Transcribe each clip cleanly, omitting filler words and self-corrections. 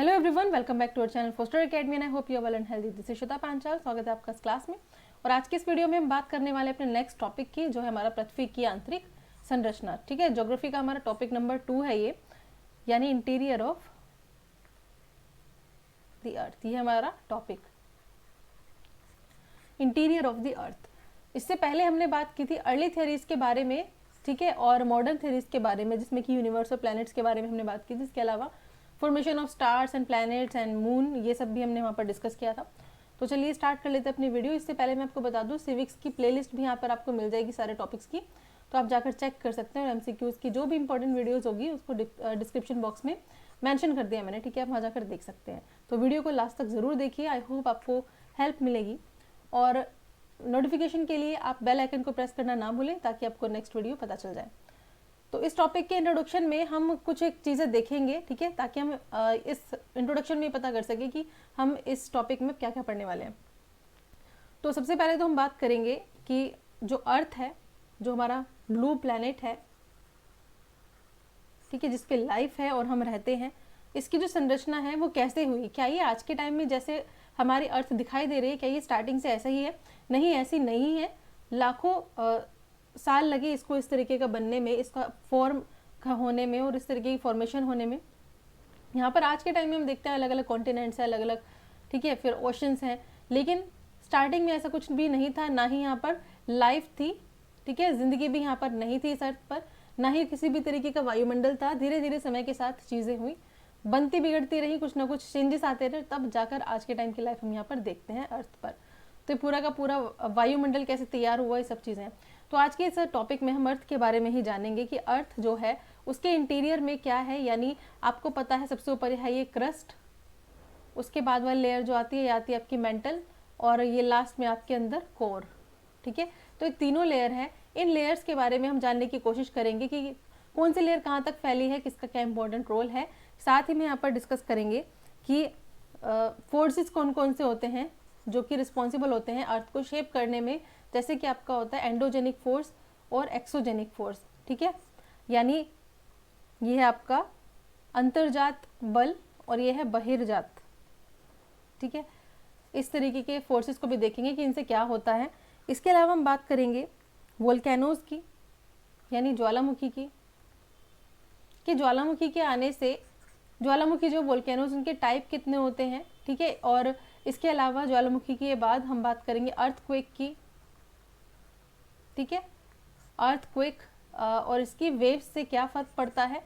Hello everyone, welcome back to our channel Foster Academy and I hope you are well and healthy. This is Shweta Panchal. स्वागत है आपका इस class में। और आज के इस वीडियो में हम बात करने वाले अपने नेक्स्ट टॉपिक की, जो है हमारा पृथ्वी की आंतरिक संरचना। ठीक है, ज्योग्राफी का हमारा टॉपिक नंबर 2 है ये, यानी इंटीरियर ऑफ द अर्थ। ये हमारा topic interior of the earth. इससे पहले हमने बात की थी अर्ली थ्योरीज के बारे में, ठीक है, और मॉडर्न थ्योरीज के बारे में, जिसमें कि यूनिवर्स और प्लैनेट्स के बारे में हमने बात की थी। इसके अलावा formation of stars and planets and moon, ये सब भी हमने वहाँ पर डिस्कस किया था। तो चलिए स्टार्ट कर लेते हैं अपनी वीडियो। इससे पहले मैं आपको बता दूं, सिविक्स की प्लेलिस्ट भी यहाँ पर आपको मिल जाएगी सारे टॉपिक्स की, तो आप जाकर चेक कर सकते हैं। और एमसीक्यूज की जो भी इंपॉर्टेंट वीडियोस होगी उसको डिस्क्रिप्शन बॉक्स में मेंशन कर दिया मैंने, ठीक है, आप वहाँ जाकर देख सकते हैं। तो वीडियो को लास्ट तक जरूर देखिए, आई होप आपको हेल्प मिलेगी। और नोटिफिकेशन के लिए आप बेल आइकन को प्रेस करना ना भूलें, ताकि आपको नेक्स्ट वीडियो पता चल जाए। तो इस टॉपिक के इंट्रोडक्शन में हम कुछ एक चीज़ें देखेंगे, ठीक है, ताकि हम इस इंट्रोडक्शन में पता कर सके कि हम इस टॉपिक में क्या क्या पढ़ने वाले हैं। तो सबसे पहले तो हम बात करेंगे कि जो अर्थ है, जो हमारा ब्लू प्लैनेट है, ठीक है, जिस पे लाइफ है और हम रहते हैं, इसकी जो संरचना है वो कैसे हुई। क्या ये आज के टाइम में जैसे हमारी अर्थ दिखाई दे रही है, क्या ये स्टार्टिंग से ऐसा ही है? नहीं, ऐसी नहीं है। लाखों साल लगे इसको इस तरीके का बनने में, इसका फॉर्म का होने में और इस तरीके की फॉर्मेशन होने में। यहाँ पर आज के टाइम में हम देखते हैं अलग अलग कॉन्टिनेंट्स हैं, अलग अलग, ठीक है, फिर ओशंस हैं, लेकिन स्टार्टिंग में ऐसा कुछ भी नहीं था। ना ही यहाँ पर लाइफ थी, ठीक है, जिंदगी भी यहाँ पर नहीं थी इस अर्थ पर, ना ही किसी भी तरीके का वायुमंडल था। धीरे धीरे समय के साथ चीज़ें हुई, बनती बिगड़ती रही, कुछ ना कुछ चेंजेस आते रहे, तब जाकर आज के टाइम की लाइफ हम यहाँ पर देखते हैं अर्थ पर। तो पूरा का पूरा वायुमंडल कैसे तैयार हुआ, ये सब चीज़ें। तो आज के इस टॉपिक में हम अर्थ के बारे में ही जानेंगे कि अर्थ जो है उसके इंटीरियर में क्या है। यानी आपको पता है सबसे ऊपर है ये क्रस्ट, उसके बाद वाली लेयर जो आती है ये आती है आपकी मेंटल, और ये लास्ट में आपके अंदर कोर, ठीक है। तो ये तीनों लेयर है। इन लेयर्स के बारे में हम जानने की कोशिश करेंगे कि कौन सी लेयर कहाँ तक फैली है, किसका क्या इंपॉर्टेंट रोल है। साथ ही में यहाँ पर डिस्कस करेंगे कि फोर्सेस कौन कौन से होते हैं जो कि रिस्पॉन्सिबल होते हैं अर्थ को शेप करने में। जैसे कि आपका होता है एंडोजेनिक फोर्स और एक्सोजेनिक फोर्स, ठीक है, यानी ये है आपका अंतर्जात बल और ये है बहिर्जात, ठीक है। इस तरीके के फोर्सेस को भी देखेंगे कि इनसे क्या होता है। इसके अलावा हम बात करेंगे वोल्केनोज की, यानी ज्वालामुखी की, कि ज्वालामुखी के आने से ज्वालामुखी जो वोल्केनोज उनके टाइप कितने होते हैं, ठीक है। और इसके अलावा ज्वालामुखी के बाद हम बात करेंगे अर्थक्वेक की, ठीक है, अर्थक्वेक और इसकी वेव्स से क्या फर्क पड़ता है।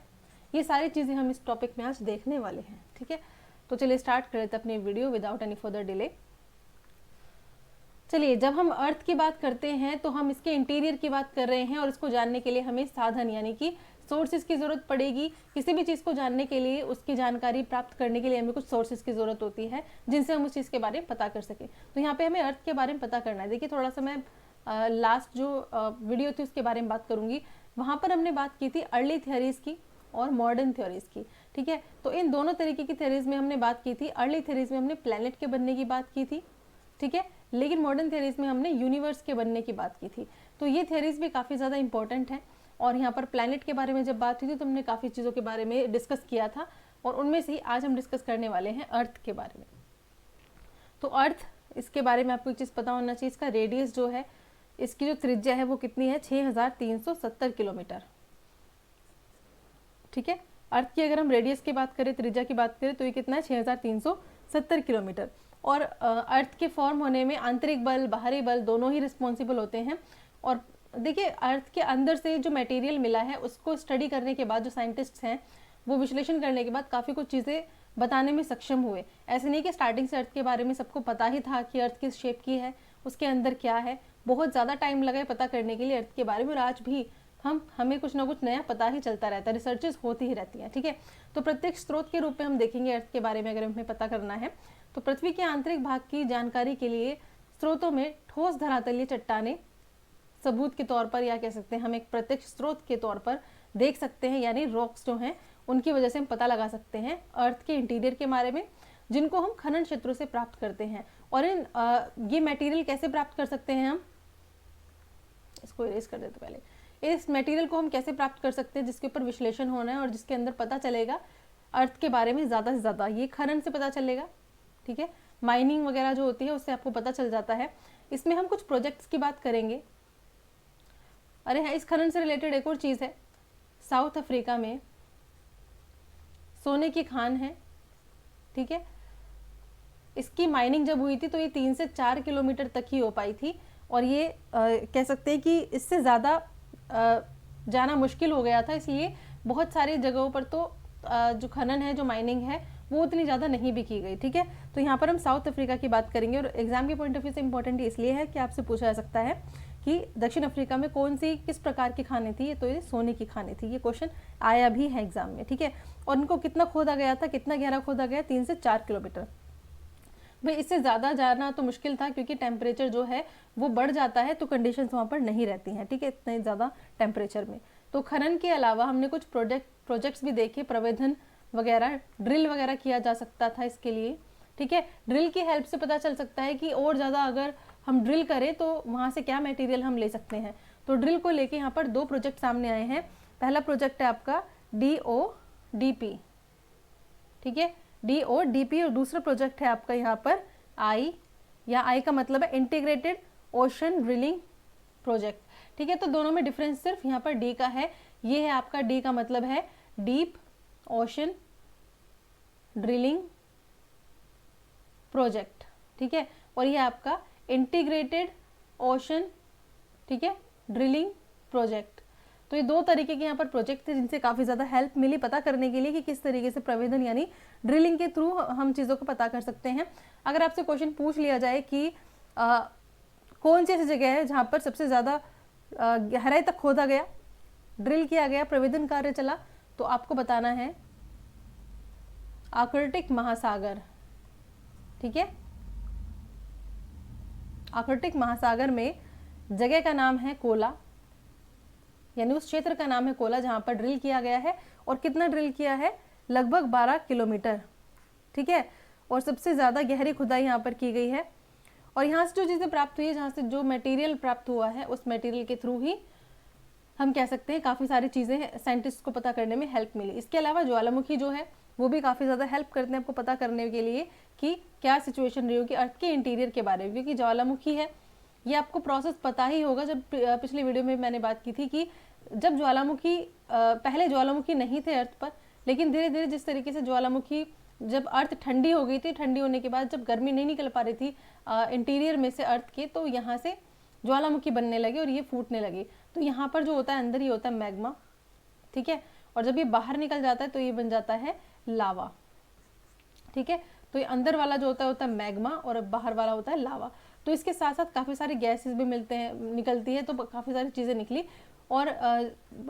ये सारी चीज़ें हम इस टॉपिक में आज देखने वाले हैं, ठीक है। तो चलिए स्टार्ट कर लेते हैं अपनी video without any further delay. चलिए, जब हम अर्थ की बात करते हैं तो हम इसके इंटीरियर की बात कर रहे हैं, और इसको जानने के लिए हमें साधन यानी कि सोर्सेज की ज़रूरत पड़ेगी। किसी भी चीज़ को जानने के लिए, उसकी जानकारी प्राप्त करने के लिए हमें कुछ सोर्सेज की ज़रूरत होती है, जिनसे हम उस चीज़ के बारे में पता कर सकें। तो यहाँ पे हमें अर्थ के बारे में पता करना है। देखिए, थोड़ा सा मैं लास्ट जो वीडियो थी उसके बारे में बात करूँगी। वहाँ पर हमने बात की थी अर्ली थ्योरीज की और मॉडर्न थ्योरीज की, ठीक है। तो इन दोनों तरीके की थ्योरीज में हमने बात की थी। अर्ली थ्योरीज में हमने प्लैनेट के बनने की बात की थी, ठीक है, लेकिन मॉडर्न थ्योरीज में हमने यूनिवर्स के बनने की बात की थी। तो ये थ्योरीज भी काफ़ी ज़्यादा इंपॉर्टेंट है। और यहाँ पर प्लैनेट के बारे में जब बात हुई थी तो हमने काफ़ी चीज़ों के बारे में डिस्कस किया था, और उनमें से ही आज हम डिस्कस करने वाले हैं अर्थ के बारे में। तो अर्थ, इसके बारे में आपको एक चीज़ पता होना चाहिए, इसका रेडियस जो है, इसकी जो त्रिज्या है वो कितनी है, 6370 किलोमीटर, ठीक है। अर्थ की अगर हम रेडियस की बात करें, त्रिज्या की बात करें, तो ये कितना है, 6370 किलोमीटर। और अर्थ के फॉर्म होने में आंतरिक बल, बाहरी बल दोनों ही रिस्पॉन्सिबल होते हैं। और देखिए, अर्थ के अंदर से जो मटेरियल मिला है उसको स्टडी करने के बाद जो साइंटिस्ट्स हैं वो विश्लेषण करने के बाद काफ़ी कुछ चीज़ें बताने में सक्षम हुए। ऐसे नहीं कि स्टार्टिंग से अर्थ के बारे में सबको पता ही था कि अर्थ किस शेप की है, उसके अंदर क्या है। बहुत ज़्यादा टाइम लगा है पता करने के लिए अर्थ के बारे में, और आज भी हमें कुछ ना कुछ नया पता ही चलता रहता है, रिसर्चेस होती ही रहती हैं, ठीक है। तो प्रत्येक स्रोत के रूप में हम देखेंगे अर्थ के बारे में अगर हमें पता करना है। तो पृथ्वी के आंतरिक भाग की जानकारी के लिए स्रोतों में ठोस धरातलीय चट्टानें सबूत के तौर पर, या कह सकते हैं हम एक प्रत्यक्ष स्रोत के तौर पर देख सकते हैं, यानी रॉक्स जो हैं उनकी वजह से हम पता लगा सकते हैं अर्थ के इंटीरियर के बारे में, जिनको हम खनन क्षेत्रों से प्राप्त करते हैं। और ये मटेरियल कैसे प्राप्त कर सकते हैं हम, इसको इरेज कर देते पहले। इस मटेरियल को हम कैसे प्राप्त कर सकते हैं, जिसके ऊपर विश्लेषण होना है और जिसके अंदर पता चलेगा अर्थ के बारे में ज़्यादा से ज़्यादा, ये खनन से पता चलेगा, ठीक है, माइनिंग वगैरह जो होती है उससे आपको पता चल जाता है। इसमें हम कुछ प्रोजेक्ट्स की बात करेंगे। अरे हाँ, इस खनन से रिलेटेड एक और चीज़ है, साउथ अफ्रीका में सोने की खान है, ठीक है, इसकी माइनिंग जब हुई थी तो ये 3 से 4 किलोमीटर तक ही हो पाई थी, और ये कह सकते हैं कि इससे ज़्यादा जाना मुश्किल हो गया था, इसलिए बहुत सारी जगहों पर तो जो खनन है, जो माइनिंग है, वो उतनी ज़्यादा नहीं भी की गई, ठीक है। तो यहाँ पर हम साउथ अफ्रीका की बात करेंगे, और एग्जाम के पॉइंट ऑफ व्यू से इंपॉर्टेंट इसलिए है कि आपसे पूछा जा सकता है कि दक्षिण अफ्रीका में कौन सी किस प्रकार की खानें थी, तो ये सोने की खानें थी, ये क्वेश्चन आया भी है एग्जाम में, ठीक है। और इनको कितना खोदा गया था, कितना गहरा खोदा गया, 3 से 4 किलोमीटर। भाई इससे ज़्यादा जाना तो मुश्किल था, क्योंकि टेम्परेचर जो है वो बढ़ जाता है, तो कंडीशंस वहाँ पर नहीं रहती हैं, ठीक है, इतने ज़्यादा टेम्परेचर में। तो खनन के अलावा हमने कुछ प्रोजेक्ट्स भी देखे, प्रवेधन वगैरह, ड्रिल वगैरह किया जा सकता था इसके लिए, ठीक है। ड्रिल की हेल्प से पता चल सकता है कि और ज़्यादा अगर हम ड्रिल करें तो वहाँ से क्या मटेरियल हम ले सकते हैं। तो ड्रिल को लेके यहाँ पर 2 प्रोजेक्ट सामने आए हैं। पहला प्रोजेक्ट है आपका DODP, ठीक है, DODP, और दूसरा प्रोजेक्ट है आपका यहाँ पर आई, या आई का मतलब है इंटीग्रेटेड ओशन ड्रिलिंग प्रोजेक्ट, ठीक है। तो दोनों में डिफरेंस सिर्फ यहाँ पर डी का है, ये है आपका डी का मतलब है डीप ओशन ड्रिलिंग प्रोजेक्ट, ठीक है, और ये आपका इंटीग्रेटेड ओशन, ठीक है, ड्रिलिंग प्रोजेक्ट। तो ये 2 तरीके के यहाँ पर प्रोजेक्ट थे जिनसे काफ़ी ज़्यादा हेल्प मिली पता करने के लिए कि किस तरीके से प्रवेधन यानी ड्रिलिंग के थ्रू हम चीज़ों को पता कर सकते हैं। अगर आपसे क्वेश्चन पूछ लिया जाए कि कौन सी ऐसी जगह है जहाँ पर सबसे ज़्यादा गहराई तक खोदा गया, ड्रिल किया गया, प्रवेधन कार्य चला, तो आपको बताना है आर्कटिक महासागर, ठीक है। आर्कटिक महासागर में जगह का नाम है कोला, यानी उस क्षेत्र का नाम है कोला जहां पर ड्रिल किया गया है, और कितना ड्रिल किया है, लगभग 12 किलोमीटर, ठीक है, और सबसे ज़्यादा गहरी खुदाई यहाँ पर की गई है। और यहाँ से जो चीज़ें प्राप्त हुई है, जहाँ से जो मटेरियल प्राप्त हुआ है, उस मटेरियल के थ्रू ही हम कह सकते हैं काफ़ी सारी चीज़ें साइंटिस्ट को पता करने में हेल्प मिली। इसके अलावा ज्वालामुखी जो है वो भी काफ़ी ज़्यादा हेल्प करते हैं आपको पता करने के लिए कि क्या सिचुएशन रही होगी अर्थ के इंटीरियर के बारे में, क्योंकि ज्वालामुखी है, ये आपको प्रोसेस पता ही होगा। जब पिछली वीडियो में मैंने बात की थी कि जब ज्वालामुखी पहले ज्वालामुखी नहीं थे अर्थ पर, लेकिन धीरे धीरे जिस तरीके से ज्वालामुखी, जब अर्थ ठंडी हो गई थी, ठंडी होने के बाद जब गर्मी नहीं निकल पा रही थी इंटीरियर में से अर्थ के, तो यहाँ से ज्वालामुखी बनने लगे और ये फूटने लगे। तो यहाँ पर जो होता है अंदर ही होता है मैग्मा, ठीक है, और जब ये बाहर निकल जाता है तो ये बन जाता है लावा, ठीक है। तो ये अंदर वाला जो होता है मैग्मा, और बाहर वाला होता है लावा। तो इसके साथ साथ काफ़ी सारे गैसेस भी मिलते हैं, निकलती है, तो काफ़ी सारी चीज़ें निकली, और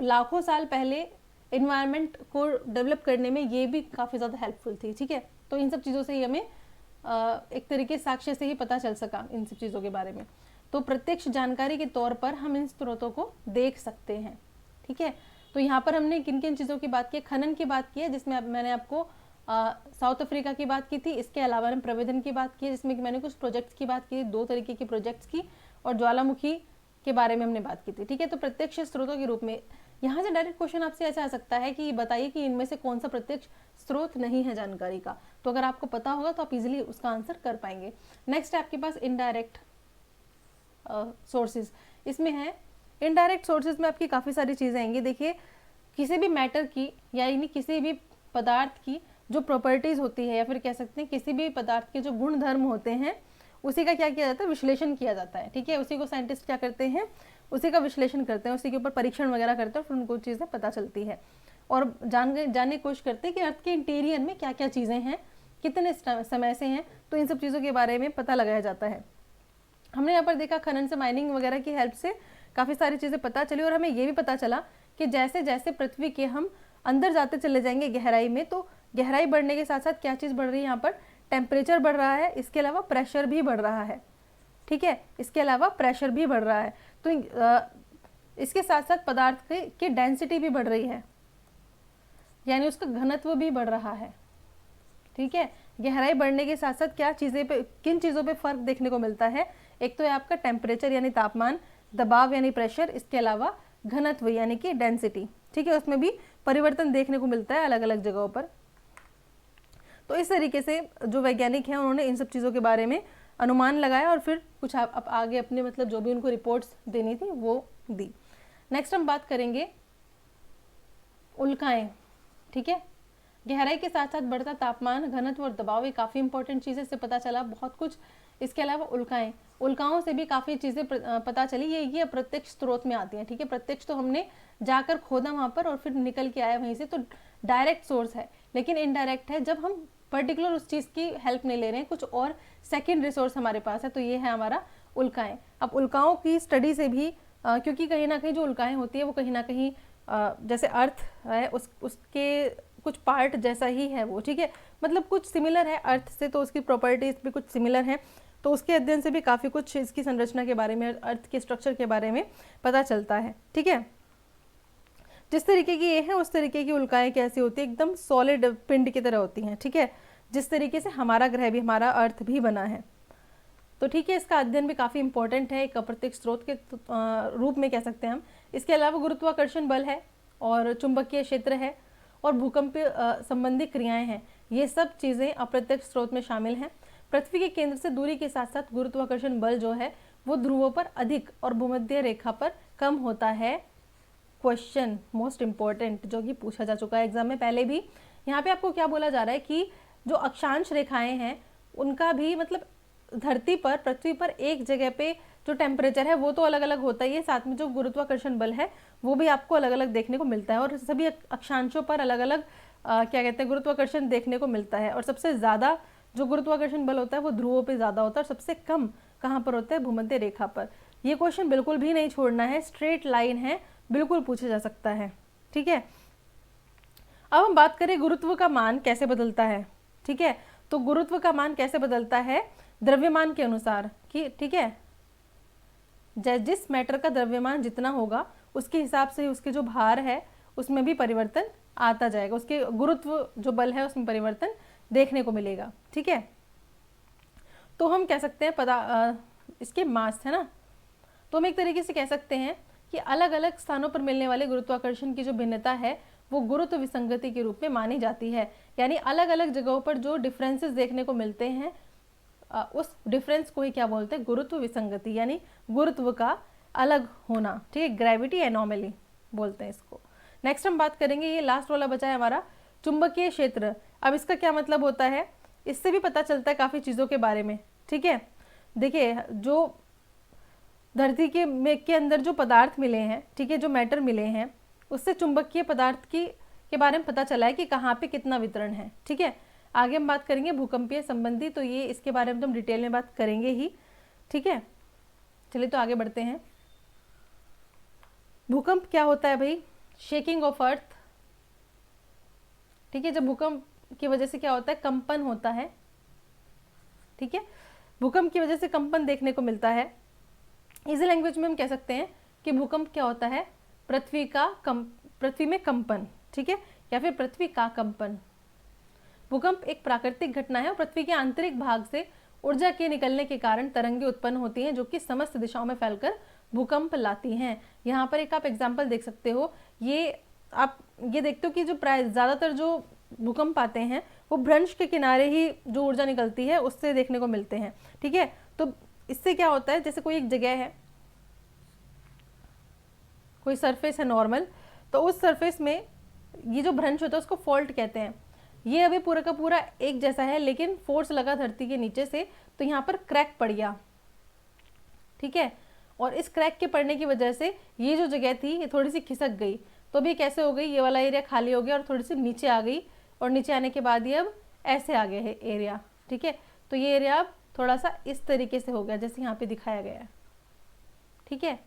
लाखों साल पहले इन्वायरमेंट को डेवलप करने में ये भी काफ़ी ज़्यादा हेल्पफुल थी, ठीक है। तो इन सब चीज़ों से ही हमें एक तरीके साक्ष्य से ही पता चल सका इन सब चीज़ों के बारे में। तो प्रत्यक्ष जानकारी के तौर पर हम इन स्रोतों को देख सकते हैं, ठीक है। तो यहाँ पर हमने किन किन चीज़ों की बात की, खनन की बात की है जिसमें मैंने आपको साउथ अफ्रीका की बात की थी। इसके अलावा हमने प्रवेधन की बात की है जिसमें कि मैंने कुछ प्रोजेक्ट्स की बात की, 2 तरीके के प्रोजेक्ट्स की, और ज्वालामुखी के बारे में हमने बात की थी, ठीक है। तो प्रत्यक्ष स्रोतों के रूप में यहाँ से डायरेक्ट क्वेश्चन आपसे ऐसा आ सकता है कि बताइए कि इनमें से कौन सा प्रत्यक्ष स्रोत नहीं है जानकारी का। तो अगर आपको पता होगा तो आप इजीली उसका आंसर कर पाएंगे। नेक्स्ट है आपके पास इनडायरेक्ट सोर्सेज। इसमें है इनडायरेक्ट सोर्सेज में आपकी काफ़ी सारी चीज़ें आएंगी। देखिए, किसी भी मैटर की यानी किसी भी पदार्थ की जो प्रॉपर्टीज़ होती है, या फिर कह सकते हैं किसी भी पदार्थ के जो गुण धर्म होते हैं, उसी का क्या किया जाता है, विश्लेषण किया जाता है, ठीक है। उसी को साइंटिस्ट क्या करते हैं, उसी का विश्लेषण करते हैं, उसी के ऊपर परीक्षण वगैरह करते हैं, फिर उनको चीज़ें पता चलती है, और जानने की कोशिश करते हैं कि अर्थ के इंटीरियर में क्या क्या चीज़ें हैं, कितने समय से हैं। तो इन सब चीज़ों के बारे में पता लगाया जाता है। हमने यहाँ पर देखा खनन से, माइनिंग वगैरह की हेल्प से काफ़ी सारी चीज़ें पता चली, और हमें ये भी पता चला कि जैसे जैसे पृथ्वी के हम अंदर जाते चले जाएंगे गहराई में, तो गहराई बढ़ने के साथ साथ क्या चीज़ बढ़ रही है, यहाँ पर टेम्परेचर बढ़ रहा है, इसके अलावा प्रेशर भी बढ़ रहा है, ठीक है, इसके अलावा प्रेशर भी बढ़ रहा है। तो इसके साथ साथ पदार्थ की डेंसिटी भी बढ़ रही है, यानी उसका घनत्व भी बढ़ रहा है, ठीक है। गहराई बढ़ने के साथ साथ क्या चीज़ें पे, किन चीज़ों पे फ़र्क देखने को मिलता है, एक तो है आपका टेम्परेचर यानी तापमान, दबाव यानी प्रेशर, इसके अलावा घनत्व यानी कि डेंसिटी, ठीक है, उसमें भी परिवर्तन देखने को मिलता है अलग अलग जगहों पर। तो इस तरीके से जो वैज्ञानिक हैं उन्होंने इन सब चीज़ों के बारे में अनुमान लगाया और फिर कुछ आप आगे अपने मतलब जो भी उनको रिपोर्ट्स देनी थी वो दी। नेक्स्ट हम बात करेंगे उल्काएं। ठीक है, गहराई के साथ साथ बढ़ता तापमान, घनत्व और दबाव, ये काफ़ी इंपॉर्टेंट चीज़ें इससे पता चला बहुत कुछ। इसके अलावा उल्काएं, उल्काओं से भी काफ़ी चीज़ें पता चली। ये अप्रत्यक्ष स्रोत में आती हैं। ठीक है, प्रत्यक्ष तो हमने जाकर खोदा वहाँ पर और फिर निकल के आया वहीं से, तो डायरेक्ट सोर्स है। लेकिन इनडायरेक्ट है जब हम पर्टिकुलर उस चीज़ की हेल्प नहीं ले रहे हैं, कुछ और सेकेंड रिसोर्स हमारे पास है, तो ये है हमारा उल्काएं। अब उल्काओं की स्टडी से भी क्योंकि कहीं ना कहीं जो उल्काएं होती है वो कहीं ना कहीं जैसे अर्थ है उसके कुछ पार्ट जैसा ही है वो। ठीक है, मतलब कुछ सिमिलर है अर्थ से, तो उसकी प्रॉपर्टीज भी कुछ सिमिलर हैं। तो उसके अध्ययन से भी काफ़ी कुछ इसकी संरचना के बारे में, अर्थ के स्ट्रक्चर के बारे में पता चलता है। ठीक है, जिस तरीके की ये है उस तरीके की उल्काएं कैसी होती है, एकदम सॉलिड पिंड की तरह होती हैं। ठीक है, जिस तरीके से हमारा ग्रह भी, हमारा अर्थ भी बना है। तो ठीक है, इसका अध्ययन भी काफ़ी इंपॉर्टेंट है, एक अप्रत्यक्ष स्रोत के रूप में कह सकते हैं हम। इसके अलावा गुरुत्वाकर्षण बल है और चुंबकीय क्षेत्र है और भूकंप संबंधी क्रियाएं हैं, ये सब चीज़ें अप्रत्यक्ष स्रोत में शामिल हैं। पृथ्वी के केंद्र से दूरी के साथ साथ गुरुत्वाकर्षण बल जो है वो ध्रुवों पर अधिक और भूमध्य रेखा पर कम होता है। क्वेश्चन मोस्ट इंपॉर्टेंट जो कि पूछा जा चुका है एग्जाम में पहले भी। यहाँ पे आपको क्या बोला जा रहा है कि जो अक्षांश रेखाएं हैं उनका भी मतलब धरती पर, पृथ्वी पर एक जगह पे जो टेम्परेचर है वो तो अलग अलग होता ही है, साथ में जो गुरुत्वाकर्षण बल है वो भी आपको अलग अलग देखने को मिलता है और सभी अक्षांशों पर अलग अलग क्या कहते हैं गुरुत्वाकर्षण देखने को मिलता है। और सबसे ज़्यादा जो गुरुत्वाकर्षण बल होता है वो ध्रुवों पे ज़्यादा होता है और सबसे कम कहाँ पर होता है, भूमध्य रेखा पर। ये क्वेश्चन बिल्कुल भी नहीं छोड़ना है, स्ट्रेट लाइन है, बिल्कुल पूछा जा सकता है। ठीक है, अब हम बात करें गुरुत्व का मान कैसे बदलता है। ठीक है, तो गुरुत्व का मान कैसे बदलता है, द्रव्यमान के अनुसार कि ठीक है जिस मैटर का द्रव्यमान जितना होगा उसके हिसाब से उसके जो भार है उसमें भी परिवर्तन आता जाएगा, उसके गुरुत्व जो बल है उसमें परिवर्तन देखने को मिलेगा। ठीक है, तो हम कह सकते हैं इसके मास है ना, तो हम एक तरीके से कह सकते हैं कि अलग अलग स्थानों पर मिलने वाले गुरुत्वाकर्षण की जो भिन्नता है वो गुरुत्व विसंगति के रूप में मानी जाती है। यानी अलग अलग जगहों पर जो डिफरेंसेस देखने को मिलते हैं उस डिफरेंस को ही क्या बोलते हैं, गुरुत्व विसंगति, यानी गुरुत्व का अलग होना। ठीक है, ग्रेविटी एनोमली बोलते हैं इसको। नेक्स्ट हम बात करेंगे, ये लास्ट वाला बचा है हमारा, चुंबकीय क्षेत्र। अब इसका क्या मतलब होता है, इससे भी पता चलता है काफ़ी चीज़ों के बारे में। ठीक है, देखिए जो धरती के अंदर जो पदार्थ मिले हैं, ठीक है, जो मैटर मिले हैं, उससे चुंबकीय पदार्थ के बारे में पता चला है कि कहाँ पे कितना वितरण है। ठीक है, आगे हम बात करेंगे भूकंपीय संबंधी, तो ये इसके बारे में तो हम डिटेल में बात करेंगे ही। ठीक है, चलिए तो आगे बढ़ते हैं। भूकंप क्या होता है भाई, शेकिंग ऑफ अर्थ। ठीक है, जब भूकंप की वजह से क्या होता है, कंपन होता है। ठीक है, भूकंप की वजह से कंपन देखने को मिलता है। इजी लैंग्वेज में हम कह सकते हैं कि भूकंप क्या होता है, पृथ्वी में कंपन। ठीक है, या फिर पृथ्वी का कंपन। भूकंप एक प्राकृतिक घटना है और पृथ्वी के आंतरिक भाग से ऊर्जा के निकलने के कारण तरंगें उत्पन्न होती हैं जो कि समस्त दिशाओं में फैलकर भूकंप लाती हैं। यहाँ पर एक आप एग्जाम्पल देख सकते हो, आप ये देखते हो कि जो ज़्यादातर जो भूकंप आते हैं वो भ्रंश के किनारे ही जो ऊर्जा निकलती है उससे देखने को मिलते हैं। ठीक है, तो इससे क्या होता है, जैसे कोई एक जगह है, कोई सरफेस है नॉर्मल, तो उस सरफेस में ये जो भ्रंश होता है उसको फॉल्ट कहते हैं। ये अभी पूरा का पूरा एक जैसा है लेकिन फोर्स लगा धरती के नीचे से, तो यहाँ पर क्रैक पड़ गया। ठीक है, और इस क्रैक के पड़ने की वजह से ये जो जगह थी ये थोड़ी सी खिसक गई, तो अभी कैसे हो गई, ये वाला एरिया खाली हो गया और थोड़ी सी नीचे आ गई, और नीचे आने के बाद ये अब ऐसे आ गया है एरिया। ठीक है, तो ये एरिया अब थोड़ा सा इस तरीके से हो गया जैसे यहाँ पे दिखाया गया है। ठीक है,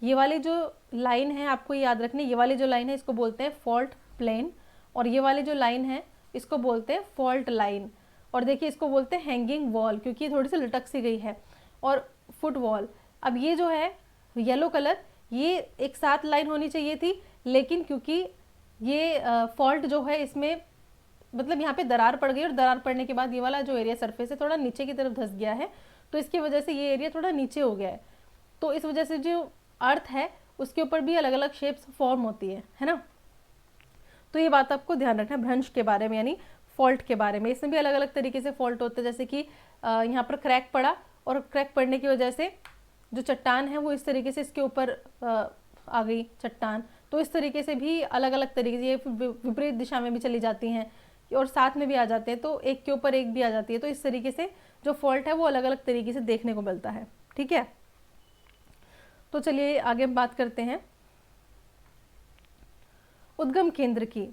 ये वाली जो लाइन है आपको याद रखनी, ये वाली जो लाइन है इसको बोलते हैं फॉल्ट प्लेन, और ये वाली जो लाइन है इसको बोलते हैं फॉल्ट लाइन। और देखिए इसको बोलते हैं हैंगिंग वॉल क्योंकि ये थोड़ी सी लटक सी गई है, और फुट वॉल। अब ये जो है येलो कलर, ये एक साथ लाइन होनी चाहिए थी, लेकिन क्योंकि ये फॉल्ट जो है इसमें मतलब यहाँ पे दरार पड़ गई, और दरार पड़ने के बाद ये वाला जो एरिया सरफेस है थोड़ा नीचे की तरफ धंस गया है, तो इसकी वजह से ये एरिया थोड़ा नीचे हो गया है। तो इस वजह से जो अर्थ है उसके ऊपर भी अलग अलग शेप्स फॉर्म होती है ना। तो ये बात आपको ध्यान रखना है भ्रंश के बारे में, यानी फॉल्ट के बारे में। इसमें भी अलग अलग तरीके से फॉल्ट होते हैं, जैसे कि यहाँ पर क्रैक पड़ा और क्रैक पड़ने की वजह से जो चट्टान है वो इस तरीके से इसके ऊपर आ गई चट्टान। तो इस तरीके से भी अलग अलग तरीके से ये विपरीत दिशा में भी चली जाती हैं और साथ में भी आ जाते हैं, तो एक के ऊपर एक भी आ जाती है। तो इस तरीके से जो फॉल्ट है वो अलग अलग तरीके से देखने को मिलता है। ठीक है, तो चलिए आगे बात करते हैं उद्गम केंद्र की।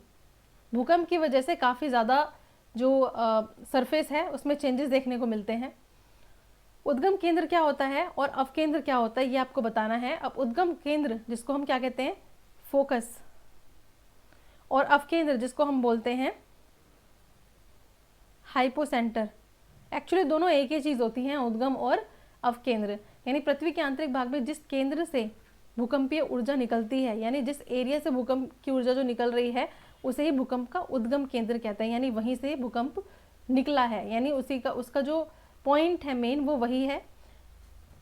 भूकंप की वजह से काफ़ी ज़्यादा जो सरफेस है उसमें चेंजेस देखने को मिलते हैं। उद्गम केंद्र क्या होता है और अवकेंद्र क्या होता है ये आपको बताना है। अब उद्गम केंद्र जिसको हम क्या कहते हैं, फोकस, और अवकेंद्र जिसको हम बोलते हैं हाइपोसेंटर। एक्चुअली दोनों एक ही चीज़ होती हैं, उद्गम और अवकेंद्र। यानी पृथ्वी के आंतरिक भाग में जिस केंद्र से भूकंपीय ऊर्जा निकलती है, यानी जिस एरिया से भूकंप की ऊर्जा जो निकल रही है उसे ही भूकंप का उद्गम केंद्र कहते हैं। यानी वहीं से भूकंप निकला है, यानी उसी का उसका जो पॉइंट है मेन वो वही है,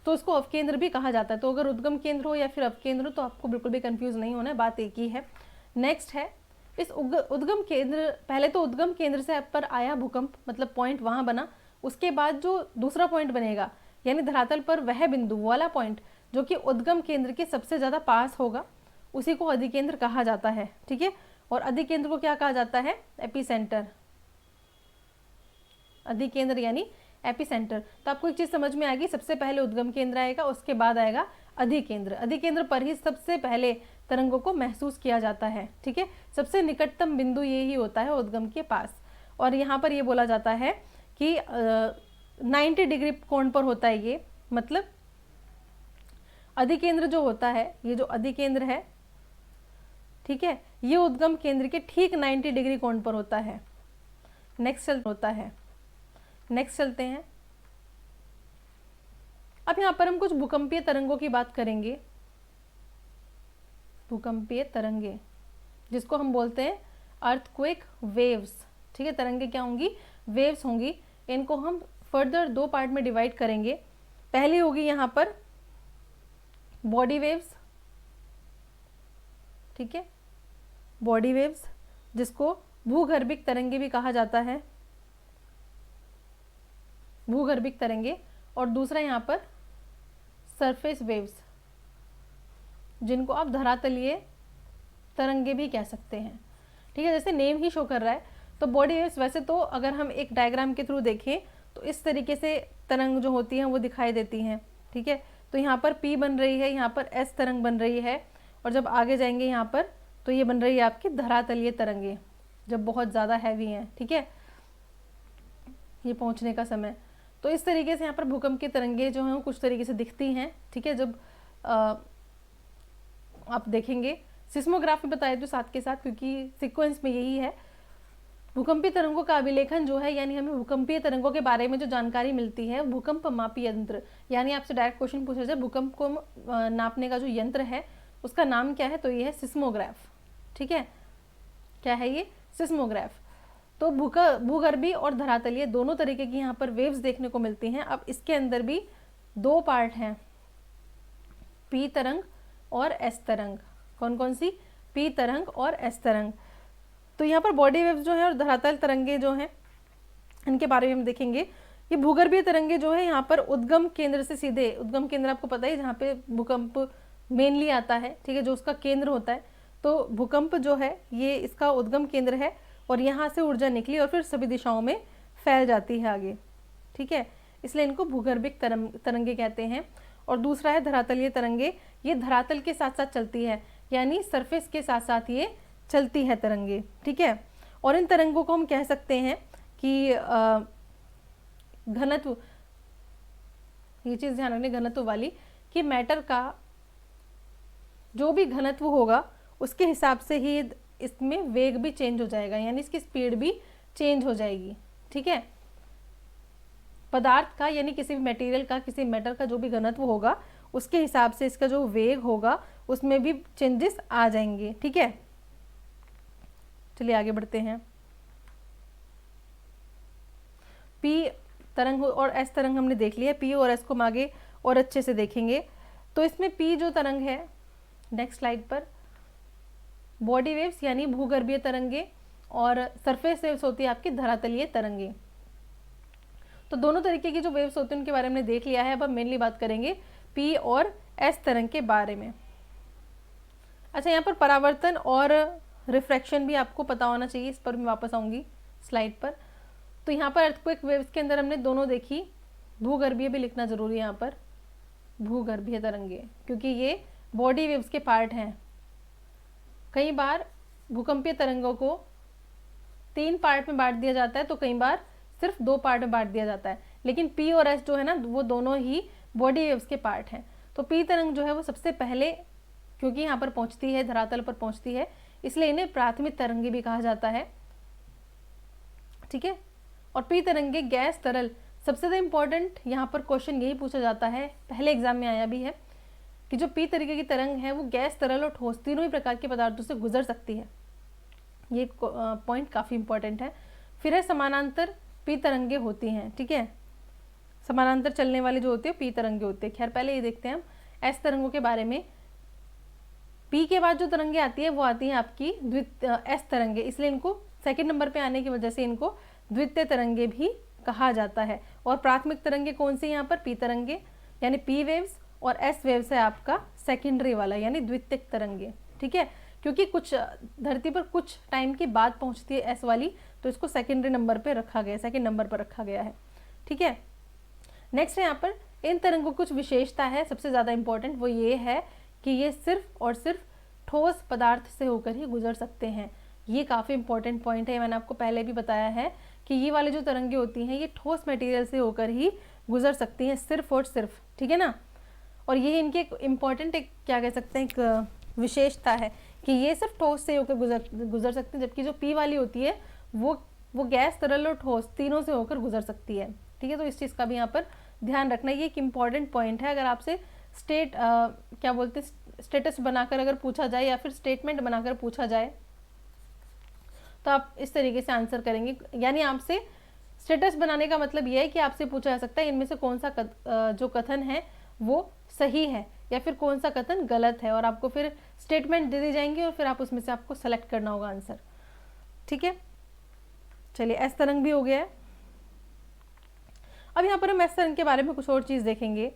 तो उसको अवकेंद्र भी कहा जाता है। तो अगर उद्गम केंद्र हो या फिर अवकेंद्र हो तो आपको बिल्कुल भी कंफ्यूज नहीं होना है, बात एक ही है। नेक्स्ट है इस उद्गम केंद्र, पहले तो उद्गम केंद्र से पर आया भूकंप, मतलब पॉइंट वहाँ बना, उसके बाद जो दूसरा पॉइंट बनेगा यानी धरातल पर वह बिंदु वाला पॉइंट जो कि उद्गम केंद्र के सबसे ज़्यादा पास होगा उसी को अधिकेंद्र कहा जाता है। ठीक है, और अधिकेंद्र को क्या कहा जाता है, एपिसेंटर। अधिकेंद्र यानी एपिसेंटर। तो आपको एक चीज़ समझ में आएगी, सबसे पहले उद्गम केंद्र आएगा, उसके बाद आएगा अधिकेंद्र। अधिकेंद्र पर ही सबसे पहले तरंगों को महसूस किया जाता है। ठीक है, सबसे निकटतम बिंदु ये ही होता है उद्गम के पास। और यहाँ पर ये बोला जाता है कि 90 डिग्री कोण पर होता है ये, मतलब अधिकेंद्र जो होता है, ये जो अधिकेंद्र है, ठीक है, ये उद्गम केंद्र के ठीक 90 डिग्री कोण पर होता है। नेक्स्ट चलते हैं। अब यहाँ पर हम कुछ भूकंपीय तरंगों की बात करेंगे। भूकंपीय तरंगे जिसको हम बोलते हैं अर्थक्वेक वेव्स। ठीक है, तरंगे क्या होंगी, वेव्स होंगी। इनको हम फर्दर 2 पार्ट में डिवाइड करेंगे। पहली होगी यहाँ पर बॉडी वेव्स। ठीक है, बॉडी वेव्स जिसको भूगर्भिक तरंगे भी कहा जाता है, भूगर्भिक तरंगे। और दूसरा यहाँ पर सरफेस वेव्स जिनको आप धरातलीय तरंगे भी कह सकते हैं। ठीक है, जैसे नेम ही शो कर रहा है। तो बॉडी वेव्स वैसे तो अगर हम एक डायग्राम के थ्रू देखें तो इस तरीके से तरंग जो होती हैं वो दिखाई देती हैं। ठीक है, तो यहाँ पर P बन रही है, यहाँ पर S तरंग बन रही है, और जब आगे जाएंगे यहाँ पर तो ये बन रही है आपकी धरातलीय तरंगे जब बहुत ज़्यादा हैवी हैं। ठीक है, ये पहुँचने का समय। तो इस तरीके से यहाँ पर भूकंप की तरंगे जो हैं वो कुछ तरीके से दिखती हैं। ठीक है, जब आप देखेंगे सिस्मोग्राफी बताए तो साथ के साथ, क्योंकि सीक्वेंस में यही है। भूकंपीय तरंगों का अभिलेखन जो है, यानी हमें भूकंपीय तरंगों के बारे में जो जानकारी मिलती है, भूकंप मापी यंत्र, यानी आपसे डायरेक्ट क्वेश्चन पूछा जाए भूकंप को नापने का जो यंत्र है उसका नाम क्या है, तो ये है सिस्मोग्राफ। ठीक है, क्या है ये, सिस्मोग्राफ। तो भूगर्भीय और धरातलीय दोनों तरीके की यहाँ पर वेव्स देखने को मिलती हैं। अब इसके अंदर भी 2 पार्ट हैं, P तरंग और S तरंग। कौन कौन सी, P तरंग और S तरंग। तो यहाँ पर बॉडी वेव्स जो है और धरातल तरंगे जो हैं इनके बारे में हम देखेंगे। ये भूगर्भीय तरंगे जो है यहाँ पर उद्गम केंद्र से सीधे, उद्गम केंद्र आपको पता है जहाँ पे भूकंप मेनली आता है। ठीक है, जो उसका केंद्र होता है, तो भूकंप जो है ये इसका उद्गम केंद्र है और यहाँ से ऊर्जा निकली और फिर सभी दिशाओं में फैल जाती है आगे। ठीक है, इसलिए इनको भूगर्भिक तरंगे कहते हैं। और दूसरा है धरातलीय तरंगे। ये धरातल के साथ साथ चलती है, यानी सरफेस के साथ साथ ये चलती है तरंगे। ठीक है, और इन तरंगों को हम कह सकते हैं कि घनत्व, ये चीज़ ध्यान रखने घनत्व वाली, कि मैटर का जो भी घनत्व होगा उसके हिसाब से ही इसमें वेग भी चेंज हो जाएगा, यानी इसकी स्पीड भी चेंज हो जाएगी। ठीक है, पदार्थ का यानी किसी भी मटेरियल का, किसी मैटर का जो भी घनत्व होगा उसके हिसाब से इसका जो वेग होगा उसमें भी चेंजेस आ जाएंगे। ठीक है, चलिए आगे बढ़ते हैं। P तरंग और S तरंग हमने देख लिया। P और S को हम आगे और अच्छे से देखेंगे। तो इसमें P जो तरंग है, नेक्स्ट स्लाइड पर, बॉडी वेव्स यानी भूगर्भीय तरंगे, और सरफेस वेव्स होती है आपकी धरातलीय तरंगे। तो दोनों तरीके की जो वेव्स होती हैं उनके बारे में देख लिया है। अब हम मेनली बात करेंगे पी और एस तरंग के बारे में। अच्छा, यहाँ पर परावर्तन और रिफ्रैक्शन भी आपको पता होना चाहिए, इस पर मैं वापस आऊँगी स्लाइड पर। तो यहाँ पर अर्थक्वेक वेव्स के अंदर हमने दोनों देखी, भूगर्भीय भी लिखना जरूरी है यहाँ पर, भूगर्भीय तरंगे, क्योंकि ये बॉडी वेव्स के पार्ट हैं। कई बार भूकंपीय तरंगों को 3 पार्ट में बांट दिया जाता है, तो कई बार सिर्फ 2 पार्ट में बांट दिया जाता है, लेकिन पी और एस जो है ना वो दोनों ही बॉडी वेव्स के पार्ट हैं। तो पी तरंग जो है वो सबसे पहले, क्योंकि यहाँ पर पहुँचती है, धरातल पर पहुँचती है, इसलिए इन्हें प्राथमिक तरंगे भी कहा जाता है। ठीक है। और पी तरंगे गैस तरल, सबसे ज़्यादा इंपॉर्टेंट यहाँ पर क्वेश्चन यही पूछा जाता है, पहले एग्जाम में आया भी है, कि जो पी तरीके की तरंग है वो गैस, तरल और ठोस तीनों ही प्रकार के पदार्थों से गुजर सकती है। ये पॉइंट काफ़ी इंपॉर्टेंट है। फिर है समानांतर पी तरंगे होती हैं। ठीक है, समानांतर चलने वाली जो होती है पी तरंगे होती है। खैर पहले ये देखते हैं हम एस तरंगों के बारे में। पी के बाद जो तरंगे आती है वो आती हैं आपकी एस तरंगे, इसलिए इनको सेकंड नंबर पे आने की वजह से इनको द्वितीय तरंगे भी कहा जाता है। और प्राथमिक तरंगे कौन सी यहाँ पर? पी तरंगे यानी पी वेव्स, और एस वेव्स है आपका सेकेंडरी वाला यानी द्वितीयक तरंगे। ठीक है, क्योंकि कुछ धरती पर कुछ टाइम के बाद पहुंचती है एस वाली, तो इसको सेकेंडरी नंबर पे रखा गया, सेकेंड नंबर पर रखा गया है। ठीक है, नेक्स्ट है यहाँ पर इन तरंगों की कुछ विशेषता है, सबसे ज़्यादा इंपॉर्टेंट वो ये है कि ये सिर्फ और सिर्फ ठोस पदार्थ से होकर ही गुजर सकते हैं। ये काफ़ी इंपॉर्टेंट पॉइंट है, मैंने आपको पहले भी बताया है कि ये वाली जो तरंगे होती हैं ये ठोस मटेरियल से होकर ही गुजर सकती हैं, सिर्फ और सिर्फ। ठीक है ना, और ये इनके इम्पॉर्टेंट एक क्या कह सकते हैं एक विशेषता है कि ये सिर्फ ठोस से होकर गुजर सकते हैं, जबकि जो पी वाली होती है वो गैस, तरल और ठोस तीनों से होकर गुजर सकती है। ठीक है, तो इस चीज़ का भी यहाँ पर ध्यान रखना, ये एक इम्पॉर्टेंट पॉइंट है। अगर आपसे क्या बोलते हैं स्टेटस बनाकर अगर पूछा जाए या फिर स्टेटमेंट बनाकर पूछा जाए तो आप इस तरीके से आंसर करेंगे, यानी आपसे स्टेटस बनाने का मतलब ये है कि आपसे पूछा जा सकता है इनमें से कौन सा जो कथन है वो सही है या फिर कौन सा कथन गलत है, और आपको फिर स्टेटमेंट दे दी जाएंगी और फिर आप उसमें से आपको सेलेक्ट करना होगा आंसर। ठीक है, चलिए एस तरंग भी हो गया है। अब यहाँ पर हम एस तरंग के बारे में कुछ और चीज़ देखेंगे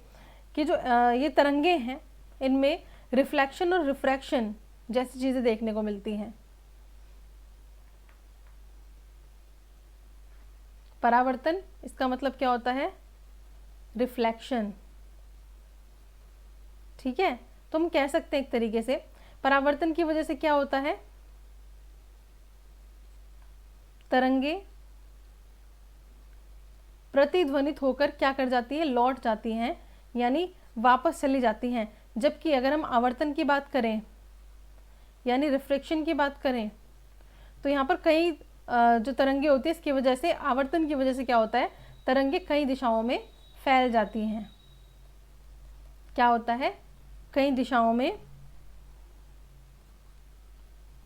कि जो ये तरंगे हैं इनमें रिफ्लेक्शन और रिफ्रैक्शन जैसी चीज़ें देखने को मिलती हैं। परावर्तन, इसका मतलब क्या होता है? रिफ्लेक्शन। ठीक है, तो हम कह सकते हैं एक तरीके से परावर्तन की वजह से क्या होता है, तरंगे प्रतिध्वनित होकर क्या कर जाती है, लौट जाती हैं, यानी वापस चली जाती हैं। जबकि अगर हम आवर्तन की बात करें यानी रिफ्रैक्शन की बात करें तो यहाँ पर कई जो तरंगे होती है इसकी वजह से, आवर्तन की वजह से क्या होता है, तरंगे कई दिशाओं में फैल जाती हैं। क्या होता है, कई दिशाओं में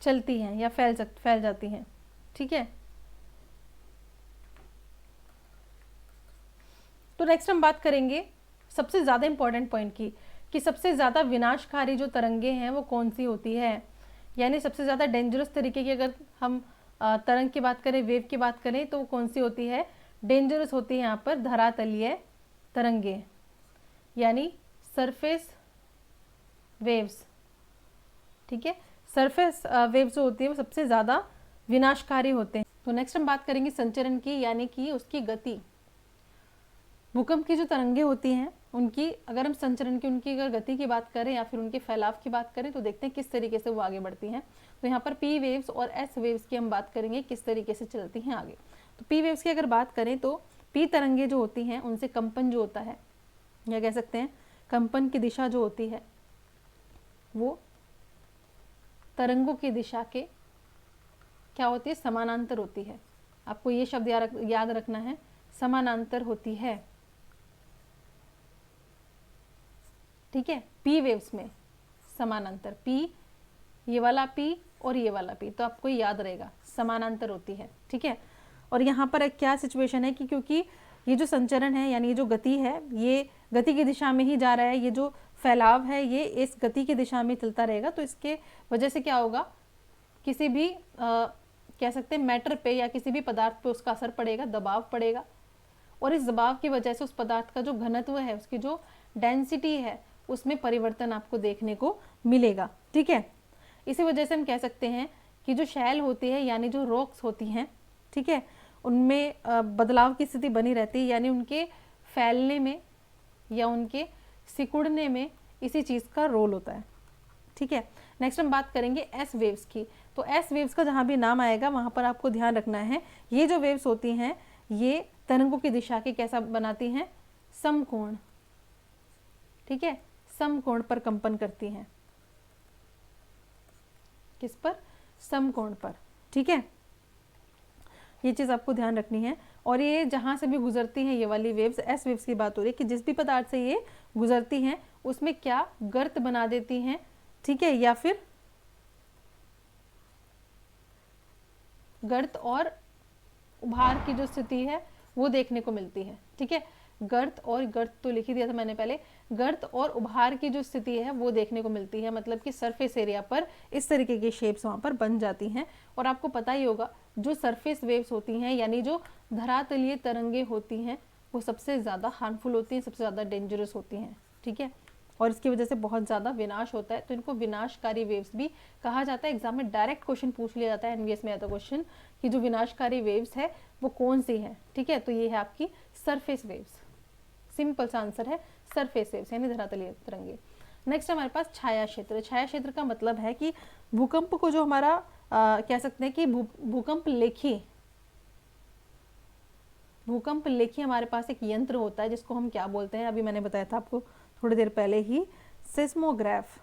चलती हैं या फैल जाती हैं। ठीक है, तो नेक्स्ट हम बात करेंगे सबसे ज़्यादा इंपॉर्टेंट पॉइंट की, कि सबसे ज़्यादा विनाशकारी जो तरंगे हैं वो कौन सी होती है, यानी सबसे ज़्यादा डेंजरस तरीके की अगर हम तरंग की बात करें, वेव की बात करें, तो वो कौन सी होती है, डेंजरस होती है यहाँ पर धरातलीय तरंगे यानी सरफेस वेव्स। ठीक है, सरफेस वेव्स जो होती है वो सबसे ज़्यादा विनाशकारी होते हैं। तो नेक्स्ट हम बात करेंगे संचरण की, यानी कि उसकी गति। भूकंप की जो तरंगे होती हैं उनकी अगर हम संचरण की, उनकी अगर गति की बात करें या फिर उनके फैलाव की बात करें तो देखते हैं किस तरीके से वो आगे बढ़ती हैं। तो यहाँ पर पी वेव्स और एस वेव्स की हम बात करेंगे किस तरीके से चलती हैं आगे। तो पी वेव्स की अगर बात करें तो पी तरंगे जो होती हैं उनसे कंपन जो होता है, या कह सकते हैं कंपन की दिशा जो होती है वो तरंगों की दिशा के क्या होती है, समानांतर होती है। आपको ये शब्द याद रखना है, समानांतर होती है। ठीक है, पी वेव्स में समानांतर, पी ये वाला पी और ये वाला पी, तो आपको याद रहेगा समानांतर होती है। ठीक है, और यहाँ पर एक क्या सिचुएशन है कि क्योंकि ये जो संचरण है यानी ये जो गति है ये गति की दिशा में ही जा रहा है, ये जो फैलाव है ये इस गति की दिशा में चलता रहेगा, तो इसके वजह से क्या होगा, किसी भी कह सकते हैं मैटर पे या किसी भी पदार्थ पे उसका असर पड़ेगा, दबाव पड़ेगा, और इस दबाव की वजह से उस पदार्थ का जो घनत्व है, उसकी जो डेंसिटी है, उसमें परिवर्तन आपको देखने को मिलेगा। ठीक है, इसी वजह से हम कह सकते हैं कि जो शैल होती है यानी जो रॉक्स होती हैं, ठीक है, उनमें बदलाव की स्थिति बनी रहती है, यानी उनके फैलने में या उनके सिकुड़ने में इसी चीज़ का रोल होता है। ठीक है, नेक्स्ट हम बात करेंगे एस वेव्स की। तो एस वेव्स का जहाँ भी नाम आएगा वहाँ पर आपको ध्यान रखना है, ये जो वेव्स होती हैं ये तरंगों की दिशा के कैसा बनाती हैं, समकोण। ठीक है, समकोण पर कंपन करती हैं। किस पर? समकोण पर। ठीक है, ये चीज़ आपको ध्यान रखनी है। और ये जहाँ से भी गुजरती हैं ये वाली वेव्स, एस वेव्स की बात हो रही है कि जिस भी पदार्थ से ये गुजरती हैं उसमें क्या गर्त बना देती हैं, ठीक है, या फिर गर्त और उभार की जो स्थिति है वो देखने को मिलती है। ठीक है, गर्त और गर्त तो लिख ही दिया था मैंने पहले, गर्त और उभार की जो स्थिति है वो देखने को मिलती है, मतलब कि सरफेस एरिया पर इस तरीके की शेप्स वहाँ पर बन जाती हैं। और आपको पता ही होगा जो सरफेस वेव्स होती हैं यानी जो धरातलीय तरंगे होती हैं वो सबसे ज़्यादा हार्मफुल होती हैं, सबसे ज़्यादा डेंजरस होती हैं। ठीक है, और इसकी वजह से बहुत ज़्यादा विनाश होता है, तो इनको विनाशकारी वेव्स भी कहा जाता है। एग्जाम में डायरेक्ट क्वेश्चन पूछ लिया जाता है, एनवीएस में आता क्वेश्चन कि जो विनाशकारी वेव्स है वो कौन सी है। ठीक है, तो ये है आपकी सरफेस वेव्स। सिंपल सा आंसर है सरफेस वेव्स यानी धरातलीय तरंगे। नेक्स्ट हमारे पास छाया क्षेत्र। छाया क्षेत्र का मतलब है कि भूकंप को जो हमारा कह सकते हैं कि भूकंप लेखी हमारे पास एक यंत्र होता है जिसको हम क्या बोलते हैं, अभी मैंने बताया था आपको थोड़ी देर पहले ही, सिस्मोग्राफ।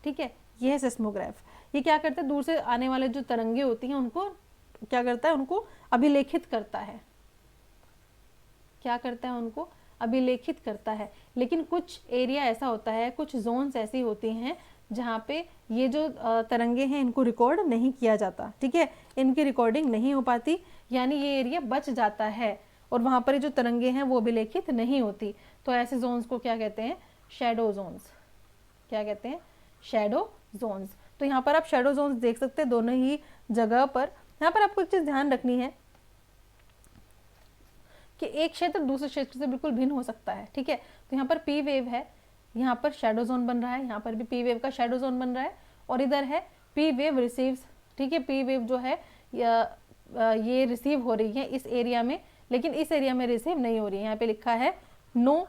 ठीक है, ये है सिस्मोग्राफ। ये क्या करता है, दूर से आने वाले जो तरंगे होती हैं उनको क्या करता है, उनको अभिलेखित करता है। क्या करता है, उनको अभिलेखित करता है। लेकिन कुछ एरिया ऐसा होता है, कुछ जोन्स ऐसी होती हैं जहाँ पे ये जो तरंगे हैं इनको रिकॉर्ड नहीं किया जाता। ठीक है, इनकी रिकॉर्डिंग नहीं हो पाती, यानी ये एरिया बच जाता है और वहाँ पर जो तरंगे हैं वो अभिलेखित नहीं होती। तो ऐसे जोन्स को क्या कहते हैं, शैडो जोन्स। क्या कहते हैं, शैडो जोन्स। तो यहाँ पर आप शैडो जोन्स देख सकते हैं दोनों ही जगह पर। यहाँ पर आपको एक चीज़ ध्यान रखनी है कि एक क्षेत्र दूसरे क्षेत्र से बिल्कुल भिन्न हो सकता है। ठीक है, तो यहाँ पर पी वेव है, यहाँ पर शैडो जोन बन रहा है, यहाँ पर भी पी वेव का शैडो जोन बन रहा है, और इधर है पी वेव रिसीव्स। ठीक है, पी वेव जो है ये रिसीव हो रही है इस एरिया में, लेकिन इस एरिया में रिसीव नहीं हो रही है। यहाँ पे लिखा है नो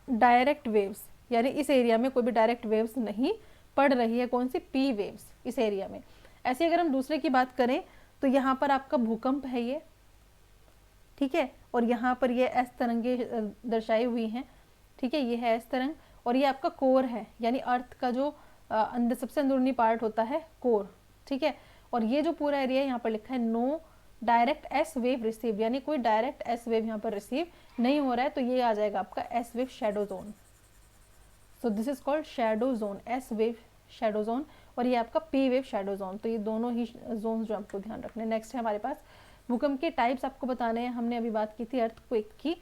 डायरेक्ट वेव्स, यानी इस एरिया में कोई भी डायरेक्ट वेव्स नहीं पड़ रही है। कौन सी? पी वेव्स इस एरिया में। ऐसे अगर हम दूसरे की बात करें तो यहाँ पर आपका भूकंप है ये, ठीक है, और यहाँ पर ये एस तरंगे दर्शाई हुई हैं। ठीक है, ये है एस तरंग, और ये आपका कोर है, यानी अर्थ का जो अंदर सबसे अंदरूनी पार्ट होता है, कोर। ठीक है, और ये जो पूरा एरिया यहाँ पर लिखा है no direct S wave receive, यानी कोई डायरेक्ट एस वेव यहाँ पर रिसीव नहीं हो रहा है, तो ये आ जाएगा आपका S wave shadow zone. So this is called shadow zone, S wave shadow zone, और ये आपका पी वेव शैडो जोन। तो ये दोनों ही जोन जो आपको ध्यान रखने। नेक्स्ट है हमारे पास भूकंप के टाइप्स आपको बताने हैं। हमने अभी बात की थी अर्थक्वेक की,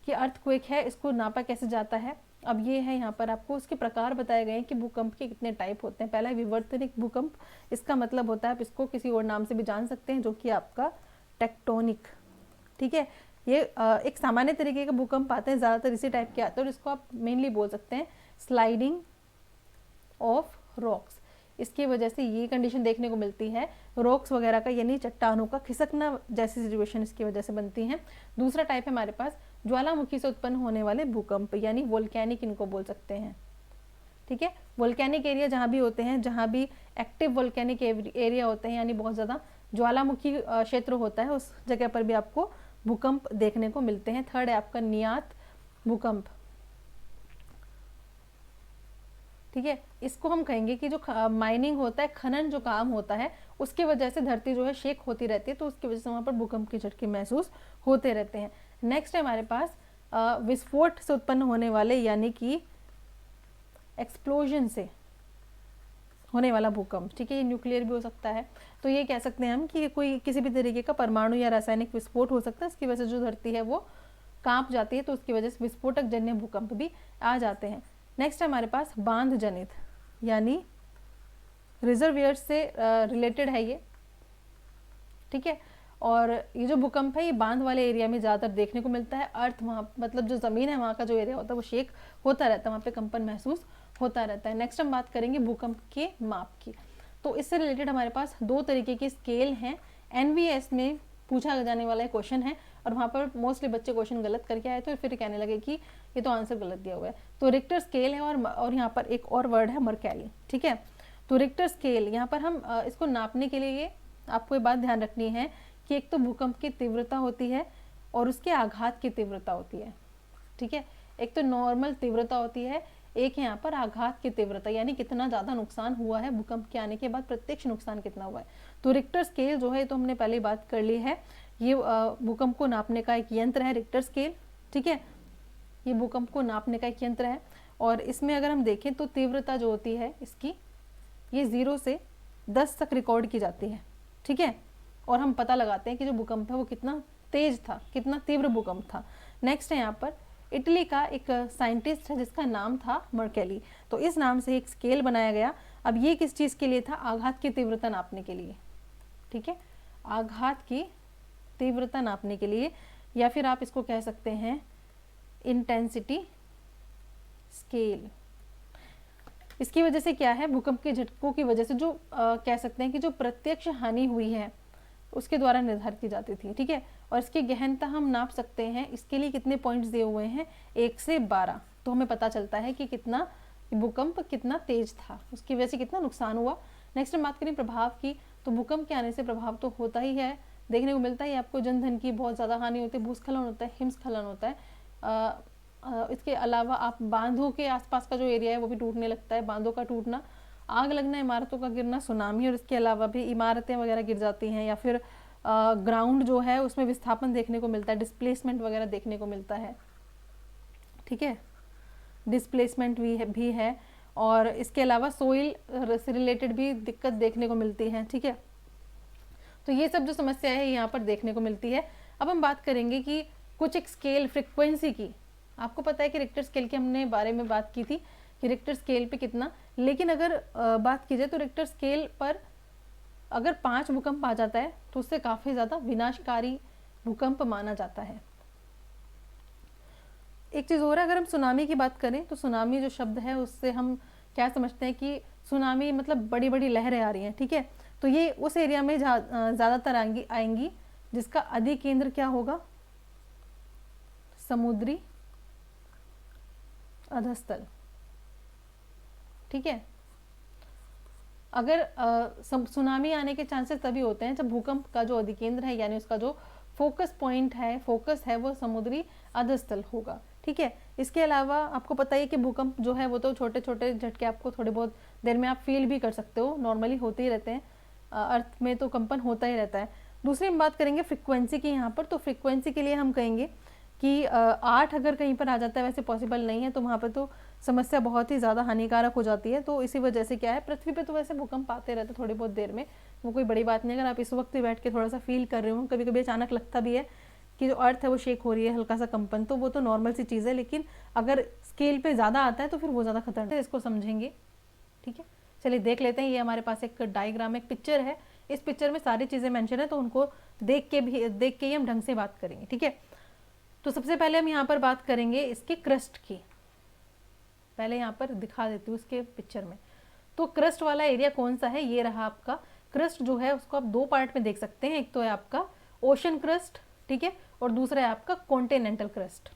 कि अर्थक्वेक है, इसको नापा कैसे जाता है। अब ये है, यहाँ पर आपको उसके प्रकार बताए गए हैं कि भूकंप के कितने टाइप होते हैं। पहला है विवर्तनिक भूकंप, इसका मतलब होता है, आप इसको किसी और नाम से भी जान सकते हैं, जो कि आपका टेक्टोनिक। ठीक है, ये एक सामान्य तरीके का भूकंप आते हैं, ज़्यादातर इसी टाइप के आते हैं, और इसको आप मेनली बोल सकते हैं स्लाइडिंग ऑफ रॉक्स। इसकी वजह से ये कंडीशन देखने को मिलती है, रॉक्स वगैरह का यानी चट्टानों का खिसकना जैसी सिचुएशन इसकी वजह से बनती है। दूसरा टाइप है हमारे पास ज्वालामुखी से उत्पन्न होने वाले भूकंप, यानी वोल्केनिक इनको बोल सकते हैं। ठीक है, वोल्केनिक एरिया जहाँ भी होते हैं, जहाँ भी एक्टिव वोल्केनिक एरिया होते हैं, यानी बहुत ज़्यादा ज्वालामुखी क्षेत्र होता है, उस जगह पर भी आपको भूकंप देखने को मिलते हैं। थर्ड है आपका नियत भूकंप। ठीक है, इसको हम कहेंगे कि जो माइनिंग होता है, खनन जो काम होता है, उसकी वजह से धरती जो है शेक होती रहती है, तो उसकी वजह से वहाँ पर भूकंप के झटके महसूस होते रहते हैं। नेक्स्ट है हमारे पास विस्फोट से उत्पन्न होने वाले, यानी कि एक्सप्लोजन से होने वाला भूकंप। ठीक है, ये न्यूक्लियर भी हो सकता है, तो ये कह सकते हैं हम कि कोई किसी भी तरीके का परमाणु या रासायनिक विस्फोट हो सकता है, इसकी वजह से जो धरती है वो कांप जाती है, तो उसकी वजह से विस्फोटक जन्य भूकंप भी आ जाते हैं। नेक्स्ट है हमारे पास बांध जनित, यानी रिजर्वियर से रिलेटेड है ये, ठीक है। और ये जो भूकंप है ये बांध वाले एरिया में ज़्यादातर देखने को मिलता है। अर्थ वहाँ मतलब जो ज़मीन है वहाँ का जो एरिया होता है वो शेक होता रहता है, वहाँ पे कंपन महसूस होता रहता है। नेक्स्ट हम बात करेंगे भूकंप के माप की। तो इससे रिलेटेड हमारे पास 2 तरीके के स्केल हैं। एनवीएस में पूछा जाने वाला क्वेश्चन है और वहाँ पर मोस्टली बच्चे क्वेश्चन गलत करके आए तो फिर कहने लगे कि ये तो आंसर गलत दिया हुआ है। तो रिक्टर स्केल है और यहाँ पर एक और वर्ड है मरकैली, ठीक है। तो रिक्टर स्केल यहाँ पर हम इसको नापने के लिए आपको ये बात ध्यान रखनी है कि एक तो भूकंप की तीव्रता होती है और उसके आघात की तीव्रता होती है, ठीक है। एक तो नॉर्मल तीव्रता होती है, एक यहाँ पर आघात की तीव्रता, यानी कितना ज़्यादा नुकसान हुआ है भूकंप के आने के बाद, प्रत्यक्ष नुकसान कितना हुआ है। तो रिक्टर स्केल जो है तो हमने पहले बात कर ली है, ये भूकंप को नापने का एक यंत्र है रिक्टर स्केल, ठीक है। ये भूकंप को नापने का एक यंत्र है और इसमें अगर हम देखें तो तीव्रता जो होती है इसकी ये 0 से 10 तक रिकॉर्ड की जाती है, ठीक है। और हम पता लगाते हैं कि जो भूकंप है वो कितना तेज था, कितना तीव्र भूकंप था। नेक्स्ट है यहाँ पर इटली का एक साइंटिस्ट है जिसका नाम था मरकैली। तो इस नाम से एक स्केल बनाया गया। अब ये किस चीज़ के लिए था? आघात की तीव्रता नापने के लिए, ठीक है। आघात की तीव्रता नापने के लिए, या फिर आप इसको कह सकते हैं इंटेंसिटी स्केल। इसकी वजह से क्या है, भूकंप के झटकों की वजह से जो कह सकते हैं कि जो प्रत्यक्ष हानि हुई है उसके द्वारा निर्धारित की जाती थी, ठीक है। और इसकी गहनता हम नाप सकते हैं। इसके लिए कितने पॉइंट्स दिए हुए हैं? 1 से 12। तो हमें पता चलता है कि कितना भूकंप कितना तेज था, उसकी वजह से कितना नुकसान हुआ। नेक्स्ट हम बात करें प्रभाव की। तो भूकंप के आने से प्रभाव तो होता ही है, देखने को मिलता है आपको, जनधन की बहुत ज़्यादा हानि होती है, भूस्खलन होता है, हिमस्खलन होता है। इसके अलावा आप बांधों के आसपास का जो एरिया है वो भी टूटने लगता है, बांधों का टूटना, आग लगना, इमारतों का गिरना, सुनामी, और इसके अलावा भी इमारतें वगैरह गिर जाती हैं, या फिर ग्राउंड जो है उसमें विस्थापन देखने को मिलता है, डिस्प्लेसमेंट वगैरह देखने को मिलता है, ठीक है। डिस्प्लेसमेंट भी है और इसके अलावा सोइल से रिलेटेड भी दिक्कत देखने को मिलती है, ठीक है। तो ये सब जो समस्या है यहाँ पर देखने को मिलती है। अब हम बात करेंगे कि कुछ एक स्केल फ्रिक्वेंसी की। आपको पता है कि रिक्टर स्केल के हमने बारे में बात की थी कि रिक्टर स्केल पे कितना, लेकिन अगर बात की जाए तो रिक्टर स्केल पर अगर 5 भूकंप आ जाता है तो उससे काफ़ी ज़्यादा विनाशकारी भूकंप माना जाता है। एक चीज़ और है, अगर हम सुनामी की बात करें तो सुनामी जो शब्द है उससे हम क्या समझते हैं कि सुनामी मतलब बड़ी बड़ी लहरें आ रही हैं, ठीक है। तो ये उस एरिया में ज़्यादातर आएंगी जिसका अधिकेंद्र क्या होगा? समुद्री अधस्थल, ठीक है। अगर सुनामी आने के चांसेस तभी होते हैं जब भूकंप का जो अधिकेंद्र है, यानी उसका जो फोकस पॉइंट है, फोकस है, वो समुद्री अधस्थल होगा, ठीक है। इसके अलावा आपको पता है कि भूकंप जो है वो तो छोटे छोटे झटके आपको थोड़े बहुत देर में आप फील भी कर सकते हो, नॉर्मली होते ही रहते हैं, अर्थ में तो कंपन होता ही रहता है। दूसरी हम बात करेंगे फ्रिक्वेंसी की यहाँ पर। तो फ्रिक्वेंसी के लिए हम कहेंगे कि 8 अगर कहीं पर आ जाता है, वैसे पॉसिबल नहीं है, तो वहाँ पर तो समस्या बहुत ही ज़्यादा हानिकारक हो जाती है। तो इसी वजह से क्या है, पृथ्वी पे तो वैसे भूकंप आते रहते थोड़ी बहुत देर में, वो कोई बड़ी बात नहीं। अगर आप इस वक्त भी बैठ के थोड़ा सा फील कर रहे हो, कभी कभी अचानक लगता भी है कि जो अर्थ है वो शेक हो रही है, हल्का सा कंपन, तो वो तो नॉर्मल सी चीज़ है। लेकिन अगर स्केल पे ज़्यादा आता है तो फिर वो ज़्यादा खतरनाक है, इसको समझेंगे, ठीक है। चलिए देख लेते हैं। ये हमारे पास एक डायग्राम, एक पिक्चर है। इस पिक्चर में सारी चीज़ें मेंशन है, तो उनको देख के ही हम ढंग से बात करेंगे, ठीक है। तो सबसे पहले हम यहाँ पर बात करेंगे इसके क्रस्ट की। पहले यहाँ पर दिखा देती हूँ इसके पिक्चर में। तो क्रस्ट वाला एरिया कौन सा है? ये रहा आपका क्रस्ट जो है, उसको आप 2 पार्ट में देख सकते हैं। एक तो है आपका ओशन क्रस्ट, ठीक है, और दूसरा है आपका कॉन्टिनेंटल क्रस्ट।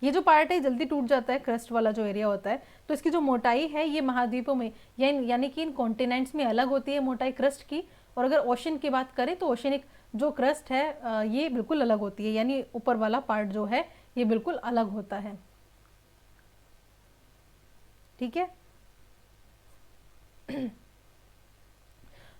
ये जो पार्ट है जल्दी टूट जाता है, क्रस्ट वाला जो एरिया होता है। तो इसकी जो मोटाई है ये महाद्वीपों में यानी कि इन कॉन्टिनेंट्स में अलग होती है मोटाई क्रस्ट की। और अगर ओशन की बात करें तो ओशनिक जो क्रस्ट है ये बिल्कुल अलग होती है, यानी ऊपर वाला पार्ट जो है ये बिल्कुल अलग होता है, ठीक है।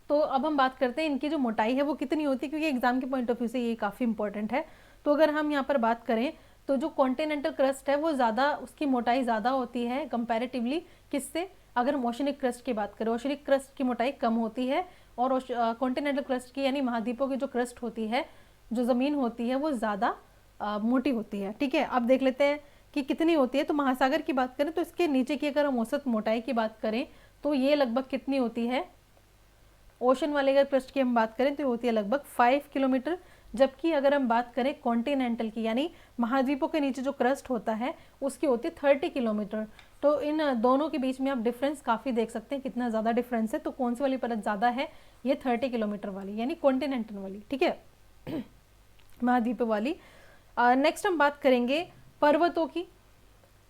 तो अब हम बात करते हैं इनकी जो मोटाई है वो कितनी होती है, क्योंकि एग्जाम के पॉइंट ऑफ व्यू से ये काफ़ी इंपॉर्टेंट है। तो अगर हम यहाँ पर बात करें तो जो कॉन्टिनेंटल क्रस्ट है वो ज़्यादा, उसकी मोटाई ज़्यादा होती है कंपैरेटिवली किससे? अगर हम ओशनिक क्रस्ट की बात करें, ओशनिक क्रस्ट की मोटाई कम होती है और कॉन्टिनेंटल क्रस्ट की यानी महाद्वीपों की जो क्रस्ट होती है, जो ज़मीन होती है, वो ज़्यादा मोटी होती है, ठीक है। अब देख लेते हैं कि कितनी होती है। तो महासागर की बात करें तो इसके नीचे की अगर हम औसत मोटाई की बात करें तो ये लगभग कितनी होती है, ओशन वाले अगर क्रस्ट की हम बात करें तो ये होती है लगभग 5 किलोमीटर, जबकि अगर हम बात करें कॉन्टिनेंटल की यानी महाद्वीपों के नीचे जो क्रस्ट होता है उसकी होती है 30 किलोमीटर। तो इन दोनों के बीच में आप डिफरेंस काफ़ी देख सकते हैं, कितना ज़्यादा डिफरेंस है। तो कौन सी वाली परत ज़्यादा है, ये 30 किलोमीटर वाली यानी कॉन्टिनेंटल वाली, ठीक है, महाद्वीप वाली। नेक्स्ट हम बात करेंगे पर्वतों की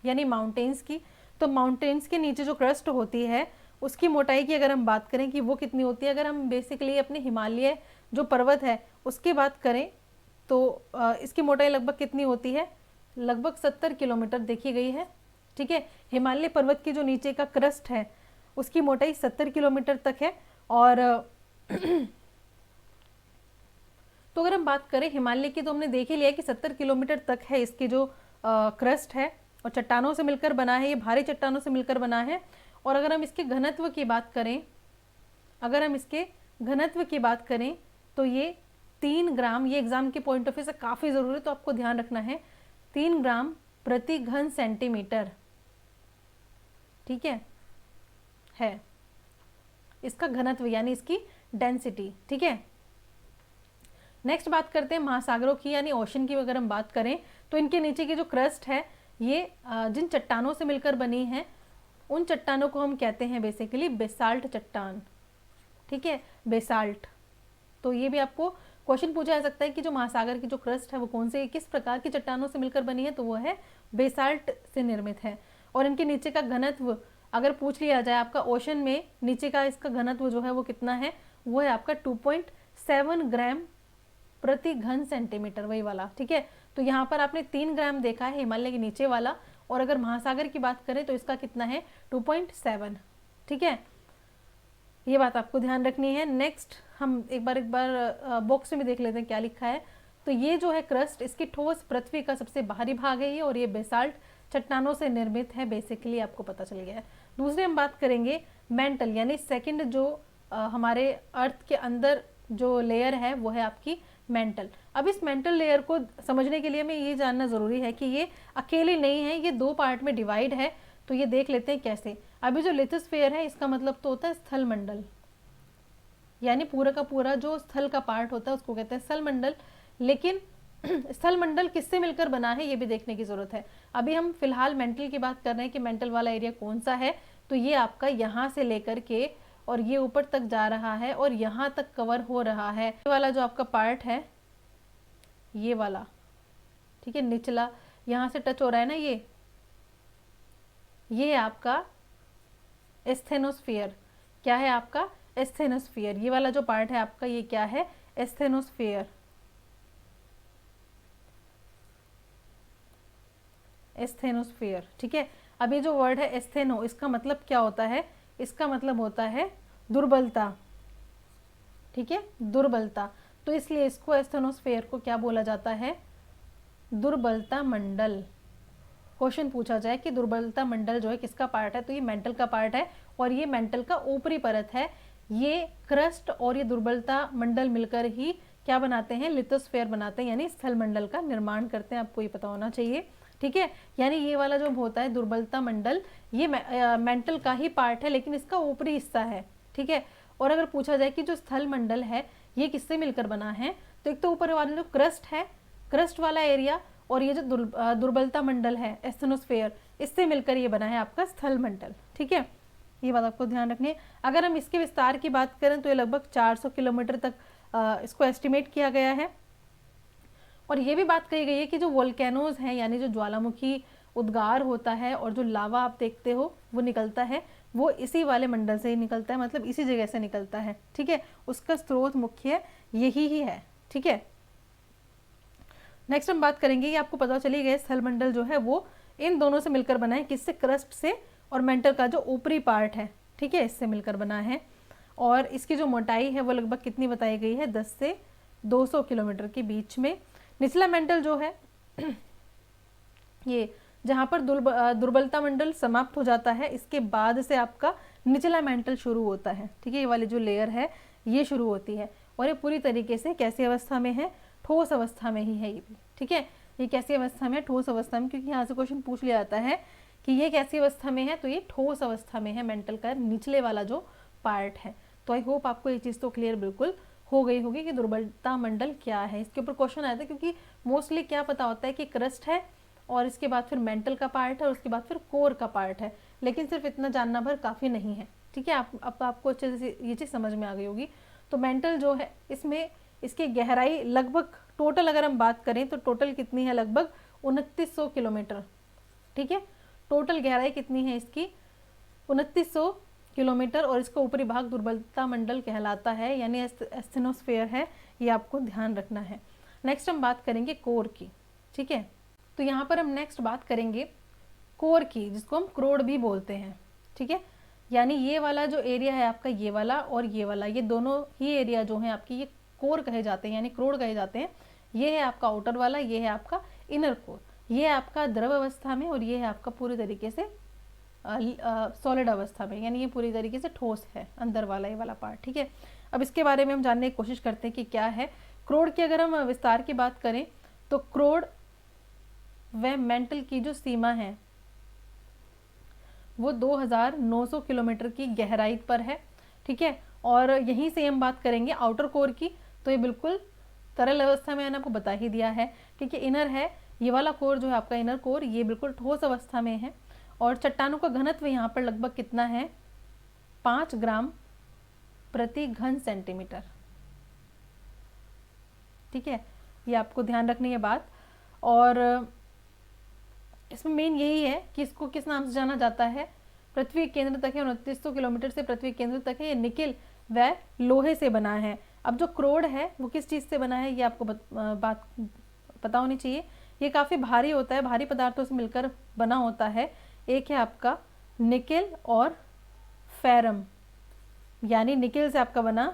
यानी माउंटेन्स की। तो माउंटेन्स के नीचे जो क्रस्ट होती है उसकी मोटाई की अगर हम बात करें कि वो कितनी होती है, अगर हम बेसिकली अपने हिमालय जो पर्वत है उसकी बात करें तो इसकी मोटाई लगभग कितनी होती है, लगभग 70 किलोमीटर देखी गई है, ठीक है। हिमालय पर्वत की जो नीचे का क्रस्ट है उसकी मोटाई 70 किलोमीटर तक है। और तो अगर हम बात करें हिमालय की तो हमने देख ही लिया कि 70 किलोमीटर तक है इसकी जो क्रस्ट है और चट्टानों से मिलकर बना है, ये भारी चट्टानों से मिलकर बना है। और अगर हम इसके घनत्व की बात करें, अगर हम इसके घनत्व की बात करें तो ये 3 ग्राम, ये एग्जाम के पॉइंट ऑफ व्यू से काफ़ी ज़रूरी है तो आपको ध्यान रखना है, 3 ग्राम प्रति घन सेंटीमीटर, ठीक है इसका घनत्व यानी इसकी डेंसिटी, ठीक है। नेक्स्ट बात करते हैं महासागरों की यानी ओशन की। अगर हम बात करें तो इनके नीचे की जो क्रस्ट है ये जिन चट्टानों से मिलकर बनी है उन चट्टानों को हम कहते हैं बेसिकली बेसाल्ट चट्टान, ठीक है, बेसाल्ट। तो ये भी आपको क्वेश्चन पूछा जा सकता है कि जो महासागर की जो क्रस्ट है वो कौन से किस प्रकार की चट्टानों से मिलकर बनी है, तो वो है बेसाल्ट से निर्मित है। और इनके नीचे का घनत्व अगर पूछ लिया जाए आपका ओशन में नीचे का इसका घनत्व जो है वो कितना है, वो है आपका 2.7 ग्राम प्रति घन सेंटीमीटर, वही वाला, ठीक है। तो यहाँ पर आपने 3 ग्राम देखा है हिमालय के नीचे वाला, और अगर महासागर की बात करें तो इसका कितना है 2.7, ठीक है, ये बात आपको ध्यान रखनी है। नेक्स्ट हम एक बार बॉक्स में देख लेते हैं क्या लिखा है। तो ये जो है क्रस्ट इसकी ठोस पृथ्वी का सबसे बाहरी भाग है ये, और ये बेसाल्ट चट्टानों से निर्मित है, बेसिकली आपको पता चल गया है। दूसरे हम बात करेंगे मेंटल यानी सेकंड जो हमारे अर्थ के अंदर जो लेयर है वो है आपकी मेंटल। अब इस मेंटल लेयर को समझने के लिए हमें ये जानना ज़रूरी है कि ये अकेले नहीं है, ये 2 पार्ट में डिवाइड है। तो ये देख लेते हैं कैसे। अभी जो लिथोस्फीयर है इसका मतलब तो होता है स्थल मंडल, यानी पूरा का पूरा जो स्थल का पार्ट होता है उसको कहते हैं स्थल मंडल। लेकिन स्थल मंडल किससे मिलकर बना है ये भी देखने की ज़रूरत है। अभी हम फिलहाल मेंटल की बात कर रहे हैं कि मेंटल वाला एरिया कौन सा है, तो ये आपका यहाँ से लेकर के और ये ऊपर तक जा रहा है और यहाँ तक कवर हो रहा है। ये वाला जो आपका पार्ट है ये वाला, ठीक है, निचला यहाँ से टच हो रहा है ना, ये आपका एस्थेनोस्फीयर। क्या है आपका एस्थेनोस्फीयर। ये वाला जो पार्ट है आपका ये क्या है एस्थेनोस्फीयर, एस्थेनोस्फीयर, ठीक है। अब ये जो वर्ड है एस्थेनो इसका मतलब क्या होता है, इसका मतलब होता है दुर्बलता, ठीक है, दुर्बलता। तो इसलिए इसको एस्थेनोस्फीयर को क्या बोला जाता है, दुर्बलता मंडल। क्वेश्चन पूछा जाए कि दुर्बलता मंडल जो है किसका पार्ट है, तो ये मेंटल का पार्ट है और ये मेंटल का ऊपरी परत है। ये क्रस्ट और ये दुर्बलता मंडल मिलकर ही क्या बनाते हैं, लिथोस्फीयर बनाते हैं, यानी स्थल मंडल का निर्माण करते हैं। आपको ये पता होना चाहिए, ठीक है। यानी ये वाला जो होता है दुर्बलता मंडल ये मेंटल का ही पार्ट है लेकिन इसका ऊपरी हिस्सा है, ठीक है। और अगर पूछा जाए कि जो स्थल मंडल है ये किससे मिलकर बना है, तो एक तो ऊपर वाला जो क्रस्ट है, क्रस्ट वाला एरिया, और ये जो दुर्बलता मंडल है एस्थेनोस्फीयर, इससे मिलकर ये बना है आपका स्थल मंडल, ठीक है। ये बात आपको ध्यान रखनी है। अगर हम इसके विस्तार की बात करें तो ये लगभग 400 किलोमीटर तक इसको एस्टिमेट किया गया है। और ये भी बात कही गई है कि जो वोल्केनोज हैं यानी जो ज्वालामुखी उद्गार होता है और जो लावा आप देखते हो वो निकलता है, वो इसी वाले मंडल से ही निकलता है, मतलब इसी जगह से निकलता है, ठीक है। उसका स्रोत मुख्य यही ही है, ठीक है। नेक्स्ट हम बात करेंगे, ये आपको पता चली गई स्थल मंडल जो है वो इन दोनों से मिलकर बना है, किससे, क्रस्ट से, और मेंटल का जो ऊपरी पार्ट है, ठीक है, इससे मिलकर बना है। और इसकी जो मोटाई है वो लगभग कितनी बताई गई है, 10 से 200 किलोमीटर के बीच में। निचला मेंटल जो है ये जहाँ पर दुर्बलता मंडल समाप्त हो जाता है इसके बाद से आपका निचला मेंटल शुरू होता है, ठीक है। ये वाली जो लेयर है ये शुरू होती है और ये पूरी तरीके से कैसी अवस्था में है, ठोस अवस्था में ही है ये भी, ठीक है। ये कैसी अवस्था में, ठोस अवस्था में, क्योंकि यहाँ से क्वेश्चन पूछ लिया जाता है कि ये कैसी अवस्था में है, तो ये ठोस अवस्था में है, मेंटल का निचले वाला जो पार्ट है। तो आई होप आपको ये चीज़ तो क्लियर बिल्कुल हो गई होगी कि दुर्बलता मंडल क्या है। इसके ऊपर क्वेश्चन आया था, क्योंकि मोस्टली क्या पता होता है कि क्रस्ट है और इसके बाद फिर मेंटल का पार्ट है और उसके बाद फिर कोर का पार्ट है, लेकिन सिर्फ इतना जानना भर काफ़ी नहीं है। ठीक है, अब आपको अच्छे से ये चीज़ समझ में आ गई होगी। तो मेंटल जो है इसमें इसकी गहराई लगभग टोटल अगर हम बात करें तो टोटल कितनी है, लगभग 2900 किलोमीटर। ठीक है, टोटल गहराई कितनी है इसकी, 2900 किलोमीटर, और इसका ऊपरी भाग दुर्बलता मंडल कहलाता है, यानी एस्थेनोस्फेयर है, ये आपको ध्यान रखना है। नेक्स्ट हम बात करेंगे कोर की। ठीक है, तो यहाँ पर हम नेक्स्ट बात करेंगे कोर की, जिसको हम क्रोड भी बोलते हैं। ठीक है, यानी ये वाला जो एरिया है आपका, ये वाला और ये वाला, ये दोनों ही एरिया जो है आपकी, ये कोर कहे जाते हैं, यानी क्रोड कहे जाते हैं। ये है आपका आउटर वाला, ये है आपका इनर कोर, ये है आपका द्रव अवस्था में, और ये है आपका पूरी तरीके से सॉलिड अवस्था में, यानी ये पूरी तरीके से ठोस है अंदर वाला ये वाला पार्ट। ठीक है, अब इसके बारे में हम जानने की कोशिश करते हैं कि क्या है क्रोड की। अगर हम विस्तार की बात करें तो क्रोड व मेंटल की जो सीमा है वो 2900 किलोमीटर की गहराई पर है। ठीक है, और यहीं से हम बात करेंगे आउटर कोर की, तो ये बिल्कुल तरल अवस्था में, मैंने आपको बता ही दिया है। ठीक है, इनर है ये वाला कोर जो है आपका इनर कोर, ये बिल्कुल ठोस अवस्था में है। और चट्टानों का घनत्व यहाँ पर लगभग कितना है, 5 ग्राम प्रति घन सेंटीमीटर। ठीक है, ये आपको ध्यान रखनी है बात। और इसमें मेन यही है कि इसको किस नाम से जाना जाता है, पृथ्वी केंद्र तक है, 2900 किलोमीटर से पृथ्वी केंद्र तक है, ये निकिल व लोहे से बना है। अब जो क्रोड है वो किस चीज़ से बना है, ये आपको बात पता होनी चाहिए। ये काफ़ी भारी होता है, भारी पदार्थों से मिलकर बना होता है। एक है आपका निकिल और फेरम, यानी निकिल से आपका बना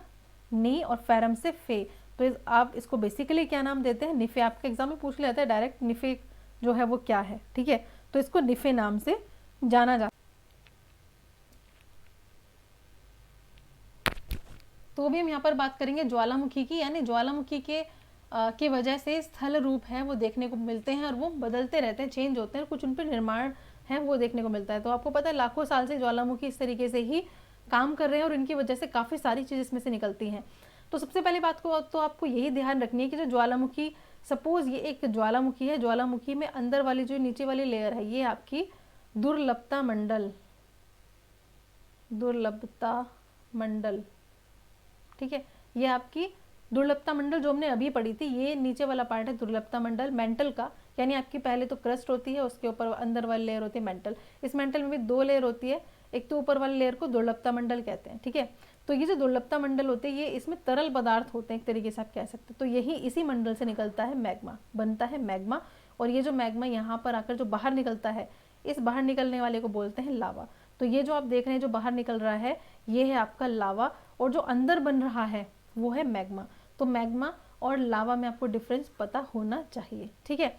नी और फेरम से फे। तो आप इसको बेसिकली क्या नाम देते हैं, निफे। आपके एग्जाम में पूछ लेता है डायरेक्ट, निफे जो है वो क्या है। ठीक है, तो इसको निफे नाम से जाना जाता है। तो भी हम यहाँ पर बात करेंगे ज्वालामुखी की, यानी ज्वालामुखी के वजह से स्थल रूप है वो देखने को मिलते हैं, और वो बदलते रहते हैं, चेंज होते हैं, कुछ उन पर निर्माण है वो देखने को मिलता है। तो आपको पता है लाखों साल से ज्वालामुखी इस तरीके से ही काम कर रहे हैं, और इनकी वजह से काफ़ी सारी चीज़ इसमें से निकलती हैं। तो सबसे पहली बात को तो आपको यही ध्यान रखनी है कि जो ज्वालामुखी, सपोज ये एक ज्वालामुखी है, ज्वालामुखी में अंदर वाली जो नीचे वाली लेयर है ये आपकी दुर्लभता मंडल, दुर्लभता मंडल। ठीक है, ये आपकी दुर्लभता मंडल जो हमने अभी पढ़ी थी, ये नीचे वाला पार्ट है दुर्लभता मंडल मेंटल का। यानी आपकी पहले तो क्रस्ट होती है, उसके ऊपर अंदर वाली लेयर होती है मेंटल। इस मेंटल में भी 2 लेयर होती है, एक तो ऊपर वाली लेयर को दुर्लभता मंडल कहते हैं। ठीक है, तो ये जो दुर्लभता मंडल होते हैं ये इसमें तरल पदार्थ होते हैं, एक तरीके से आप कह सकते हैं। तो यही इसी मंडल से निकलता है मैग्मा, बनता है मैग्मा। और ये जो मैग्मा यहाँ पर आकर जो बाहर निकलता है, इस बाहर निकलने वाले को बोलते हैं लावा। तो ये जो आप देख रहे हैं जो बाहर निकल रहा है ये है आपका लावा, और जो अंदर बन रहा है वो है मैग्मा। तो मैग्मा और लावा में आपको डिफरेंस पता होना चाहिए। ठीक है,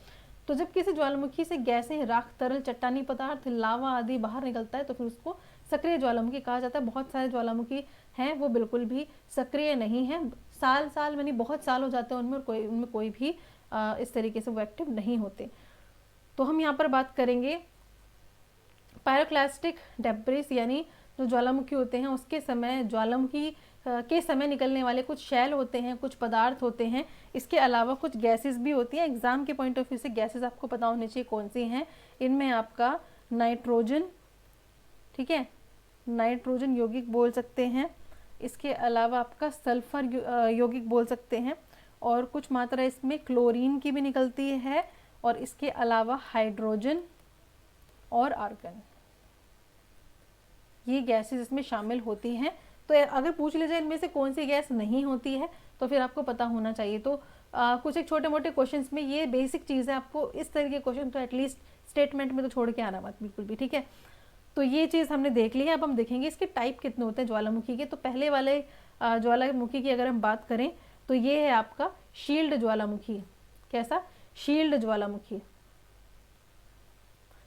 तो जब किसी ज्वालामुखी से गैसें, राख, तरल, चट्टानी पदार्थ, लावा आदि बाहर निकलता है तो फिर उसको सक्रिय ज्वालामुखी कहा जाता है। बहुत सारे ज्वालामुखी हैं वो बिल्कुल भी सक्रिय नहीं है, साल यानी बहुत साल हो जाते हैं उनमें, और उनमें कोई भी इस तरीके से वो एक्टिव नहीं होते। तो हम यहाँ पर बात करेंगे पायरोक्लास्टिक डेब्रिस, यानी जो ज्वालामुखी होते हैं उसके समय, ज्वालामुखी के समय निकलने वाले कुछ शैल होते हैं, कुछ पदार्थ होते हैं। इसके अलावा कुछ गैसेस भी होती हैं। एग्जाम के पॉइंट ऑफ व्यू से गैसेस आपको पता होनी चाहिए कौन सी हैं। इनमें आपका नाइट्रोजन, ठीक है, नाइट्रोजन यौगिक बोल सकते हैं। इसके अलावा आपका सल्फर यौगिक बोल सकते हैं, और कुछ मात्रा इसमें क्लोरीन की भी निकलती है, और इसके अलावा हाइड्रोजन और आर्गन, ये गैसेस इसमें शामिल होती हैं। तो अगर पूछ लीजिए इनमें से कौन सी गैस नहीं होती है तो फिर आपको पता होना चाहिए। तो कुछ एक छोटे मोटे क्वेश्चंस में ये बेसिक चीज़ है, आपको इस तरह के क्वेश्चन तो एटलीस्ट स्टेटमेंट में तो छोड़ के आना मत बिल्कुल भी। ठीक है, तो ये चीज़ हमने देख ली है। अब हम देखेंगे इसके टाइप कितने होते हैं ज्वालामुखी के। तो पहले वाले ज्वालामुखी की अगर हम बात करें तो ये है आपका शील्ड ज्वालामुखी। कैसा? शील्ड ज्वालामुखी,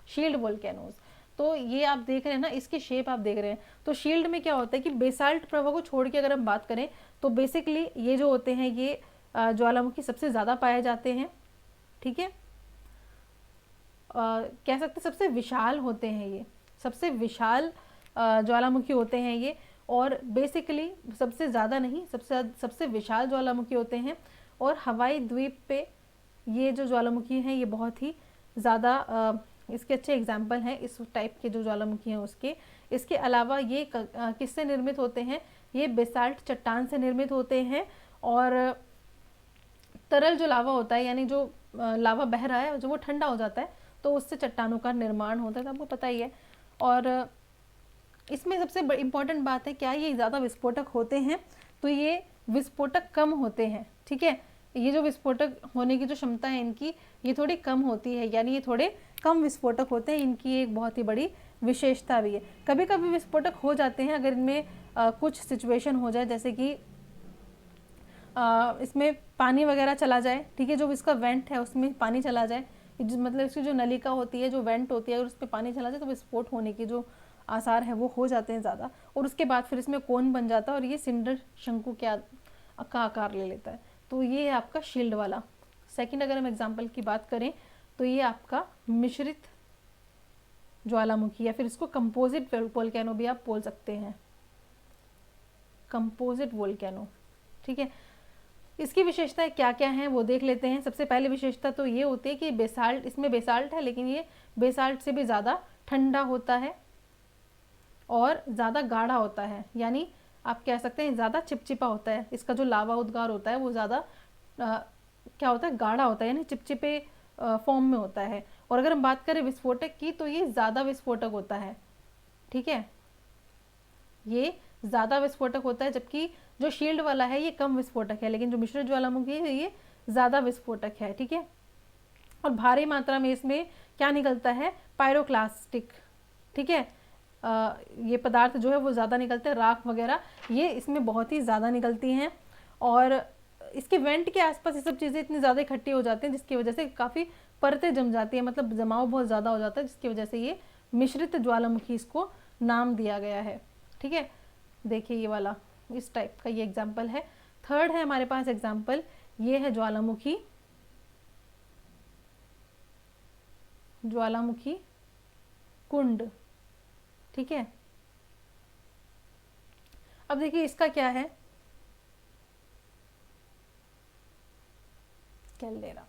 शील्ड वोल्केनोज। तो ये आप देख रहे हैं ना, इसकी शेप आप देख रहे हैं। तो शील्ड में क्या होता है कि बेसाल्ट प्रवाह को छोड़ के अगर हम बात करें तो बेसिकली ये जो होते हैं ये ज्वालामुखी सबसे ज़्यादा पाए जाते हैं। ठीक है, कह सकते हैं सबसे विशाल होते हैं ये, सबसे विशाल ज्वालामुखी होते हैं ये। और बेसिकली सबसे ज़्यादा नहीं, सबसे विशाल ज्वालामुखी होते हैं। और हवाई द्वीप पे ये जो ज्वालामुखी हैं ये बहुत ही ज़्यादा इसके अच्छे एग्जाम्पल हैं इस टाइप के जो ज्वालामुखी हैं उसके। इसके अलावा ये किससे निर्मित होते हैं, ये बेसाल्ट चट्टान से निर्मित होते हैं। और तरल जो लावा होता है, यानी जो लावा बह रहा है जो वो ठंडा हो जाता है तो उससे चट्टानों का निर्माण होता है, तो आपको पता ही है। और इसमें सबसे इम्पॉर्टेंट बात है क्या, ये ज़्यादा विस्फोटक होते हैं, तो ये विस्फोटक कम होते हैं, ठीक है। ये जो विस्फोटक होने की जो क्षमता है इनकी, ये थोड़ी कम होती है, यानी ये थोड़े कम विस्फोटक होते हैं। इनकी एक बहुत ही बड़ी विशेषता भी है। कभी कभी विस्फोटक हो जाते हैं अगर इनमें कुछ सिचुएशन हो जाए, जैसे कि इसमें पानी वगैरह चला जाए, ठीक है, जो इसका वेंट है उसमें पानी चला जाए, मतलब इसकी जो नलिका होती है, जो वेंट होती है, अगर उस पर पानी चला जाए तो विस्फोट होने की जो आसार है वो हो जाते हैं ज़्यादा। और उसके बाद फिर इसमें कोन बन जाता है और ये सिंडर शंकु का आकार ले लेता है। तो ये है आपका शील्ड वाला। सेकंड अगर हम एग्जांपल की बात करें तो ये आपका मिश्रित ज्वालामुखी, या फिर इसको कंपोजिट वोल्केनो भी आप बोल सकते हैं, कंपोजिट वोल्केनो, ठीक है। इसकी विशेषताएं क्या क्या हैं वो देख लेते हैं। सबसे पहली विशेषता तो ये होती है कि बेसाल्ट, इसमें बेसाल्ट है लेकिन ये बेसाल्ट से भी ज़्यादा ठंडा होता है और ज़्यादा गाढ़ा होता है, यानी आप कह सकते हैं ज़्यादा चिपचिपा होता है। इसका जो लावा उद्गार होता है वो ज़्यादा क्या होता है, गाढ़ा होता है, यानी चिपचिपे फॉर्म में होता है। और अगर हम बात करें विस्फोटक की तो ये ज़्यादा विस्फोटक होता है, ठीक है, ये ज़्यादा विस्फोटक होता है, जबकि जो शील्ड वाला है ये कम विस्फोटक है, लेकिन जो मिश्रित ज्वालामुखी है ये ज़्यादा विस्फोटक है, ठीक है। और भारी मात्रा में इसमें क्या निकलता है, पायरोक्लास्टिक, ठीक है, ये पदार्थ जो है वो ज़्यादा निकलते हैं, राख वगैरह ये इसमें बहुत ही ज़्यादा निकलती हैं। और इसके वेंट के आसपास ये सब चीज़ें इतनी ज़्यादा इकट्ठी हो जाती हैं जिसकी वजह से काफ़ी परतें जम जाती है, मतलब जमाव बहुत ज़्यादा हो जाता है, जिसकी वजह से ये मिश्रित ज्वालामुखी इसको नाम दिया गया है, ठीक है। देखिए ये वाला इस टाइप का ये एग्जाम्पल है। थर्ड है हमारे पास एग्जाम्पल, ये है ज्वालामुखी, ज्वालामुखी कुंड, ठीक है। अब देखिए इसका क्या है, कैल्डेरा।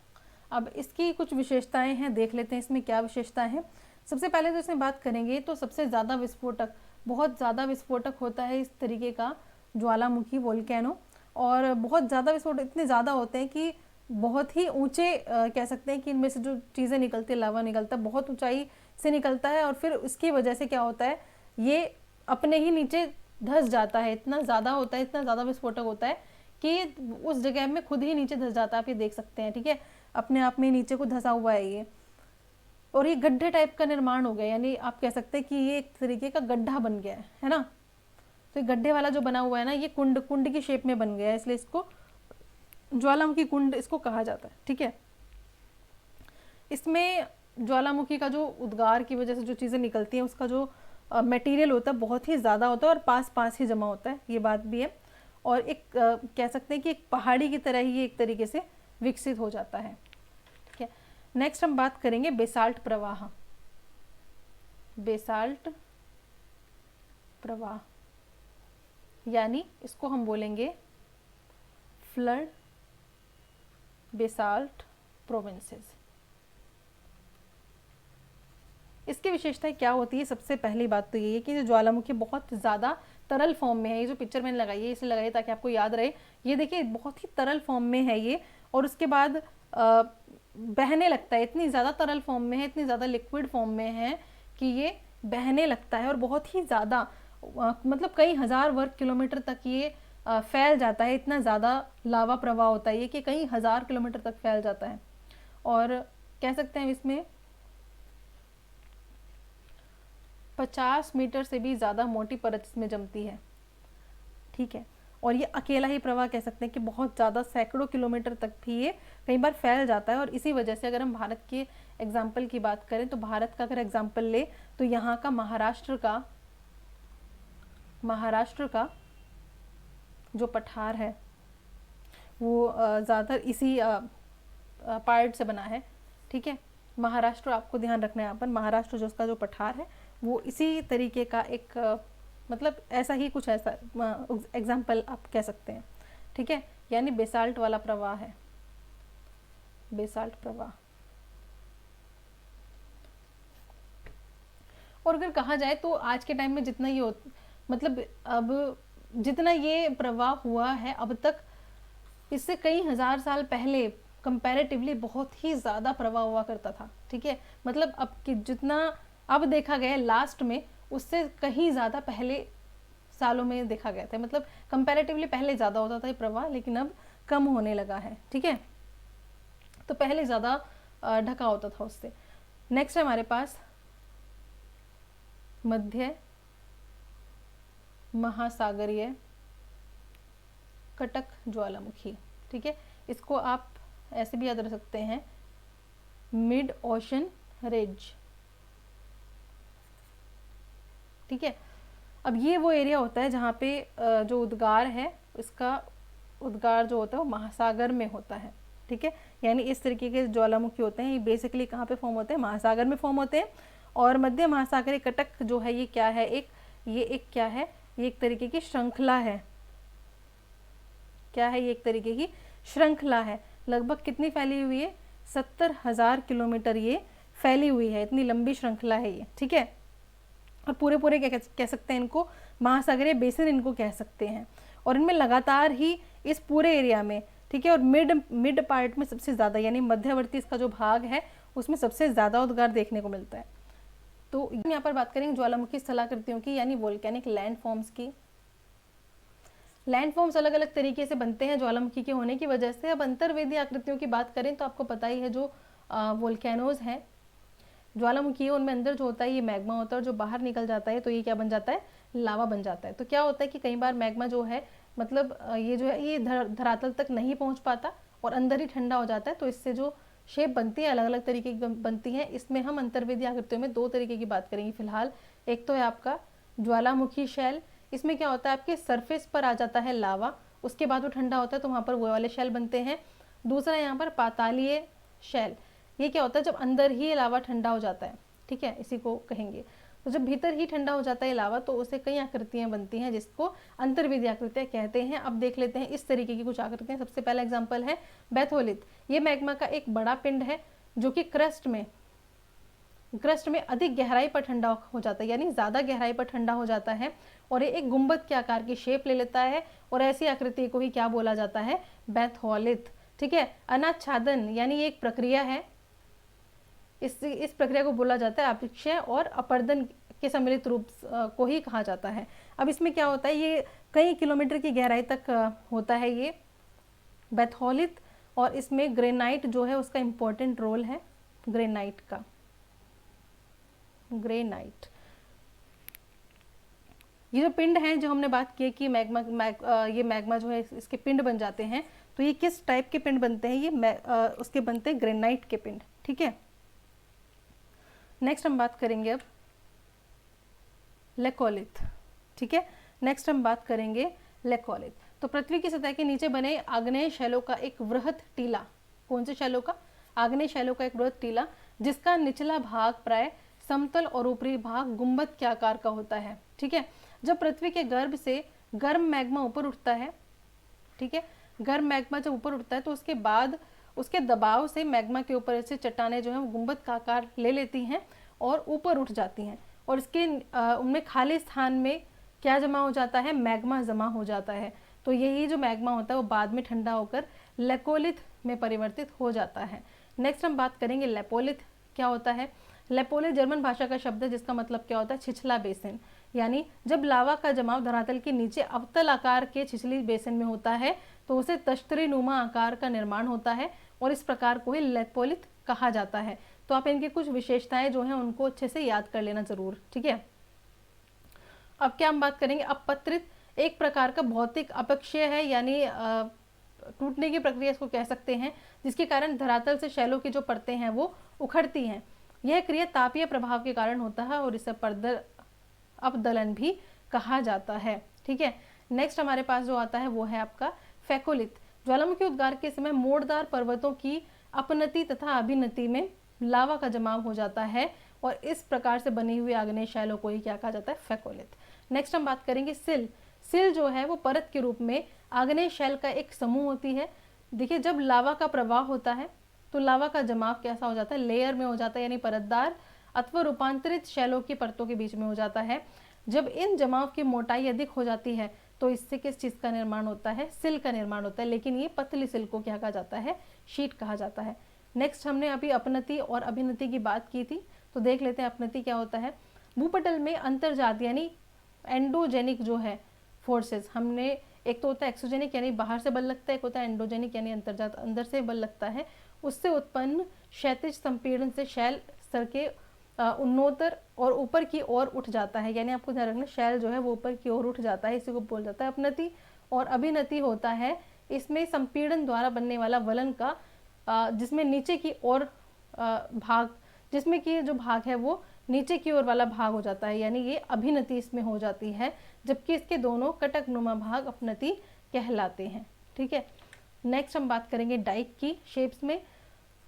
अब इसकी कुछ विशेषताएं हैं, देख लेते हैं इसमें क्या विशेषताएं हैं। सबसे पहले तो इसमें बात करेंगे तो सबसे ज़्यादा विस्फोटक, बहुत ज़्यादा विस्फोटक होता है इस तरीके का ज्वालामुखी वोल्केनो। और बहुत ज़्यादा विस्फोटक इतने ज़्यादा होते हैं कि बहुत ही ऊंचे कह सकते हैं कि इनमें से जो चीज़ें निकलती है, लावा निकलता है, बहुत ऊंचाई से निकलता है। और फिर उसकी वजह से क्या होता है, ये अपने ही नीचे धंस जाता है, इतना ज़्यादा होता है, इतना ज़्यादा विस्फोटक होता है कि उस जगह में खुद ही नीचे धंस जाता है। आप ये देख सकते हैं, ठीक है, अपने आप में नीचे को धंसा हुआ है ये। और ये गड्ढे टाइप का निर्माण हो गया, यानी आप कह सकते हैं कि ये एक तरीके का गड्ढा बन गया है ना। तो ये गड्ढे वाला जो बना हुआ है ना, ये कुंड की शेप में बन गया है, इसलिए इसको ज्वालामुखी कुंड इसको कहा जाता है, ठीक है। इसमें ज्वालामुखी का जो उद्गार की वजह से जो चीज़ें निकलती हैं उसका जो मटेरियल होता है बहुत ही ज़्यादा होता है और पास पास ही जमा होता है, ये बात भी है। और एक कह सकते हैं कि एक पहाड़ी की तरह ही एक तरीके से विकसित हो जाता है, ठीक है। नेक्स्ट हम बात करेंगे बेसाल्ट प्रवाह, बेसाल्ट प्रवाह, यानी इसको हम बोलेंगे फ्लड बेसाल्ट प्रोविंसेस। इसकी विशेषताएं क्या होती है, सबसे पहली बात तो ये है कि जो ज्वालामुखी बहुत ज़्यादा तरल फॉर्म में है। ये जो पिक्चर मैंने लगाई है इसे लगाई ताकि आपको याद रहे, ये देखिए बहुत ही तरल फॉर्म में है ये, और उसके बाद बहने लगता है, इतनी ज़्यादा तरल फॉर्म में है, इतनी ज़्यादा लिक्विड फॉर्म में है कि ये बहने लगता है और बहुत ही ज़्यादा मतलब कई हज़ार वर्ग किलोमीटर तक ये फैल जाता है। इतना ज़्यादा लावा प्रवाह होता है ये कि कई हज़ार किलोमीटर तक फैल जाता है। और कह सकते हैं इसमें 50 मीटर से भी ज़्यादा मोटी परत इसमें जमती है, ठीक है। और ये अकेला ही प्रवाह कह सकते हैं कि बहुत ज़्यादा सैकड़ों किलोमीटर तक भी ये कई बार फैल जाता है। और इसी वजह से अगर हम भारत के एग्जाम्पल की बात करें तो भारत का अगर एग्जाम्पल ले तो यहाँ का महाराष्ट्र का जो पठार है वो ज़्यादातर इसी पार्ट से बना है, ठीक है। महाराष्ट्र आपको ध्यान रखना है यहाँ पर, महाराष्ट्र जो उसका जो पठार है वो इसी तरीके का एक मतलब ऐसा ही कुछ ऐसा एग्जाम्पल आप कह सकते हैं, ठीक है, यानी बेसाल्ट वाला प्रवाह है, बेसाल्ट प्रवाह। और अगर कहा जाए तो आज के टाइम में जितना ये मतलब अब जितना ये प्रवाह हुआ है अब तक, इससे कई हजार साल पहले कंपैरेटिवली बहुत ही ज़्यादा प्रवाह हुआ करता था, ठीक है, मतलब अब कि जितना अब देखा गया लास्ट में उससे कहीं ज़्यादा पहले सालों में देखा गया था, मतलब कंपैरेटिवली पहले ज़्यादा होता था ये प्रवाह, लेकिन अब कम होने लगा है, ठीक है, तो पहले ज़्यादा ढका होता था उससे। नेक्स्ट है हमारे पास मध्य महासागरीय कटक ज्वालामुखी, ठीक है, इसको आप ऐसे भी याद रख सकते हैं, मिड ओशन रिज, ठीक है। अब ये वो एरिया होता है जहाँ पे जो उद्गार है, इसका उद्गार जो होता है वो महासागर में होता है, ठीक है, यानी इस तरीके के ज्वालामुखी होते हैं, ये बेसिकली कहाँ पे फॉर्म होते हैं, महासागर में फॉर्म होते हैं। और मध्य महासागरीय कटक जो है ये क्या है, ये एक क्या है, ये एक तरीके की श्रृंखला है, क्या है, ये एक तरीके की श्रृंखला है, लगभग कितनी फैली हुई है, 70,000 किलोमीटर ये फैली हुई है, इतनी लंबी श्रृंखला है ये, ठीक है। और पूरे पूरे क्या कह सकते हैं इनको, महासागरीय बेसिन इनको कह सकते हैं। और इनमें लगातार ही इस पूरे एरिया में, ठीक है, और मिड पार्ट में सबसे ज़्यादा, यानी मध्यवर्ती इसका जो भाग है उसमें सबसे ज़्यादा उद्गार देखने को मिलता है। तो यहाँ पर बात करेंगे ज्वालामुखी स्थलाकृतियों की, यानी वोल्केनिक लैंडफॉर्म्स की। लैंडफॉर्म्स अलग अलग तरीके से बनते हैं ज्वालामुखी के होने की वजह से। अब अंतर्वेदी आकृतियों की बात करें तो आपको पता ही है, जो वोल्केनोज हैं, ज्वालामुखी है, उनमें अंदर जो होता है ये मैग्मा होता है, और जो बाहर निकल जाता है तो ये क्या बन जाता है, लावा बन जाता है। तो क्या होता है कि कई बार मैग्मा जो है, मतलब ये जो है ये धरातल तक नहीं पहुंच पाता और अंदर ही ठंडा हो जाता है, तो इससे जो शेप बनती है अलग अलग तरीके की बनती है। इसमें हम अंतर्वेदी आकृतियों में दो तरीके की बात करेंगे फिलहाल। एक तो है आपका ज्वालामुखी शैल, इसमें क्या होता है आपके सरफेस पर आ जाता है लावा, उसके बाद वो ठंडा होता है तो वहाँ पर वो वाले शैल बनते हैं। दूसरा यहाँ पर पातालीय शैल, ये क्या होता है जब अंदर ही लावा ठंडा हो जाता है, ठीक है, इसी को कहेंगे। तो जब भीतर ही ठंडा हो जाता है लावा तो उससे कई आकृतियां बनती हैं जिसको अंतर्वेदी आकृतियां कहते हैं। अब देख लेते हैं इस तरीके की कुछ आकृतियां। सबसे पहला एग्जांपल है बैथोलिथ। ये मैग्मा का एक बड़ा पिंड है जो कि क्रस्ट में अधिक गहराई पर ठंडा हो जाता है, यानी ज्यादा गहराई पर ठंडा हो जाता है, और ये एक गुंबद के आकार की शेप ले लेता है, और ऐसी आकृति को ही क्या बोला जाता है, बैथोलिथ, ठीक है। अनाच्छादन यानी ये एक प्रक्रिया है, इस प्रक्रिया को बोला जाता है अपक्षय और अपर्दन के सम्मिलित रूप को ही कहा जाता है। अब इसमें क्या होता है, ये कई किलोमीटर की गहराई तक होता है ये बैथोलिथ, और इसमें ग्रेनाइट जो है उसका इम्पोर्टेंट रोल है, ग्रेनाइट का, ग्रेनाइट। ये जो पिंड हैं जो हमने बात की कि ये मैग्मा जो है इसके पिंड बन जाते हैं, तो ये किस टाइप के पिंड बनते हैं, ये उसके बनते हैं ग्रेनाइट के पिंड, ठीक है। नेक्स्ट हम बात करेंगे अब लेकोलिथ, ठीक है। नेक्स्ट हम बात करेंगे लेकोलिथ। तो पृथ्वी की सतह के नीचे बने आग्नेय शैलों का एक वृहत टीला, कौन से शैलों का, आग्नेय शैलों का एक वृहत टीला, जिसका निचला भाग प्राय समतल और ऊपरी भाग गुंबद के आकार का होता है, ठीक है। जब पृथ्वी के गर्भ से गर्म मैग्मा ऊपर उठता है, ठीक है, गर्म मैग्मा जब ऊपर उठता है तो उसके बाद उसके दबाव से मैग्मा के ऊपर से चट्टानें जो है वो गुंबद का आकार ले लेती हैं और ऊपर उठ जाती हैं, और इसके उनमें खाली स्थान में क्या जमा हो जाता है, मैग्मा जमा हो जाता है। तो यही जो मैग्मा होता है वो बाद में ठंडा होकर लेकोलिथ में परिवर्तित हो जाता है। नेक्स्ट हम बात करेंगे लेपोलिथ क्या होता है। लेपोलिथ जर्मन भाषा का शब्द है जिसका मतलब क्या होता है, छिछला बेसिन, यानी जब लावा का जमाव धरातल के नीचे अवतल आकार के छिछली बेसिन में होता है तो उसे तश्तरी नुमा आकार का निर्माण होता है, और इस प्रकार को ही लेपोलिथ कहा जाता है। तो आप इनकी कुछ विशेषताएं जो हैं उनको अच्छे से याद कर लेना जरूर, ठीक है। अब क्या हम बात करेंगे, अपपत्रित एक प्रकार का भौतिक अपक्षय है, यानी टूटने की प्रक्रिया इसको कह सकते हैं, जिसके कारण धरातल से शैलों की जो परतें हैं वो उखड़ती हैं। यह क्रिया तापीय प्रभाव के कारण होता है और इसे अपदलन भी कहा जाता है, ठीक है। नेक्स्ट हमारे पास जो आता है वो है आपका फेकोलिथ। ज्वालामुखी उद्गार के समय मोड़दार पर्वतों की अपनति तथा अभिनति में लावा का जमाव हो जाता है और इस प्रकार से बनी हुई आग्नेय शैलों को ही क्या कहा जाता है, फेकोलिथ। नेक्स्ट हम बात करेंगे सिल। सिल जो है वो परत के रूप में आग्नेय शैल का एक समूह होती है। देखिए जब लावा का प्रवाह होता है तो लावा का जमाव कैसा हो जाता है, लेयर में हो जाता है, यानी परतदार अथवा रूपांतरित शैलों की परतों के बीच में हो जाता है। जब इन जमाव की मोटाई अधिक हो जाती है तो इससे किस चीज़ का निर्माण होता है, सिल का निर्माण होता है, लेकिन ये पतली सिल को क्या कहा जाता है, शीट कहा जाता है। नेक्स्ट हमने अभी अपनति और अभिनति की बात की थी, तो देख लेते हैं अपनति क्या होता है। भूपटल में अंतर्जात यानी एंडोजेनिक जो है फोर्सेस, हमने एक तो होता है एक्सोजेनिक यानी बाहर से बल लगता है, एक होता है एंडोजेनिक यानी अंतर्जात अंदर से बल लगता है, उससे उत्पन्न क्षैतिज संपीड़न से शैल स्तर के उन्नोत्तर और ऊपर की ओर उठ जाता है, यानी आपको ध्यान रखना शैल जो है वो ऊपर की ओर उठ जाता है, इसी को बोल जाता है अपनति। और अभिनति होता है इसमें संपीड़न द्वारा बनने वाला वलन का जिसमें नीचे की ओर भाग, जिसमें कि जो भाग है वो नीचे की ओर वाला भाग हो जाता है, यानी ये अभिनति इसमें हो जाती है, जबकि इसके दोनों कटकनुमा भाग अपनति कहलाते हैं। ठीक है, नेक्स्ट हम बात करेंगे डाइक की शेप्स में।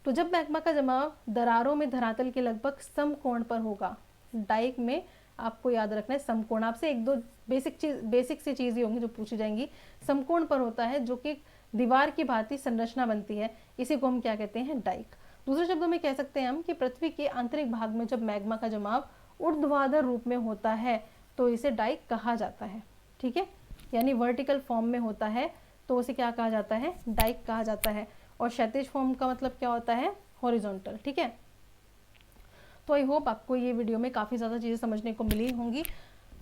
तो जब मैग्मा का जमाव दरारों में धरातल के लगभग समकोण पर होगा, डाइक में आपको याद रखना है समकोण, आपसे एक दो बेसिक सी चीज़ें होंगी जो पूछी जाएंगी। समकोण पर होता है जो कि दीवार की भांति संरचना बनती है, इसी को हम क्या कहते हैं, डाइक। दूसरे शब्दों में कह सकते हैं हम कि पृथ्वी के आंतरिक भाग में जब मैग्मा का जमाव ऊर्ध्वाधर रूप में होता है तो इसे डाइक कहा जाता है। ठीक है, यानी वर्टिकल फॉर्म में होता है तो उसे क्या कहा जाता है, डाइक कहा जाता है। और क्षैतिज फॉर्म का मतलब क्या होता है, हॉरिजॉन्टल। ठीक है, तो आई होप आपको ये वीडियो में काफ़ी ज़्यादा चीज़ें समझने को मिली होंगी।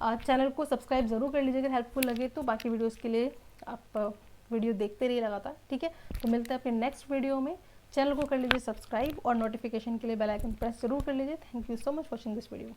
चैनल को सब्सक्राइब ज़रूर कर लीजिए अगर हेल्पफुल लगे तो, बाकी वीडियोस के लिए आप वीडियो देखते रहिए लगातार। ठीक है, तो मिलते हैं अपने नेक्स्ट वीडियो में। चैनल को कर लीजिए सब्सक्राइब और नोटिफिकेशन के लिए बेल आइकन प्रेस जरूर कर लीजिए। Thank you so much watching this video.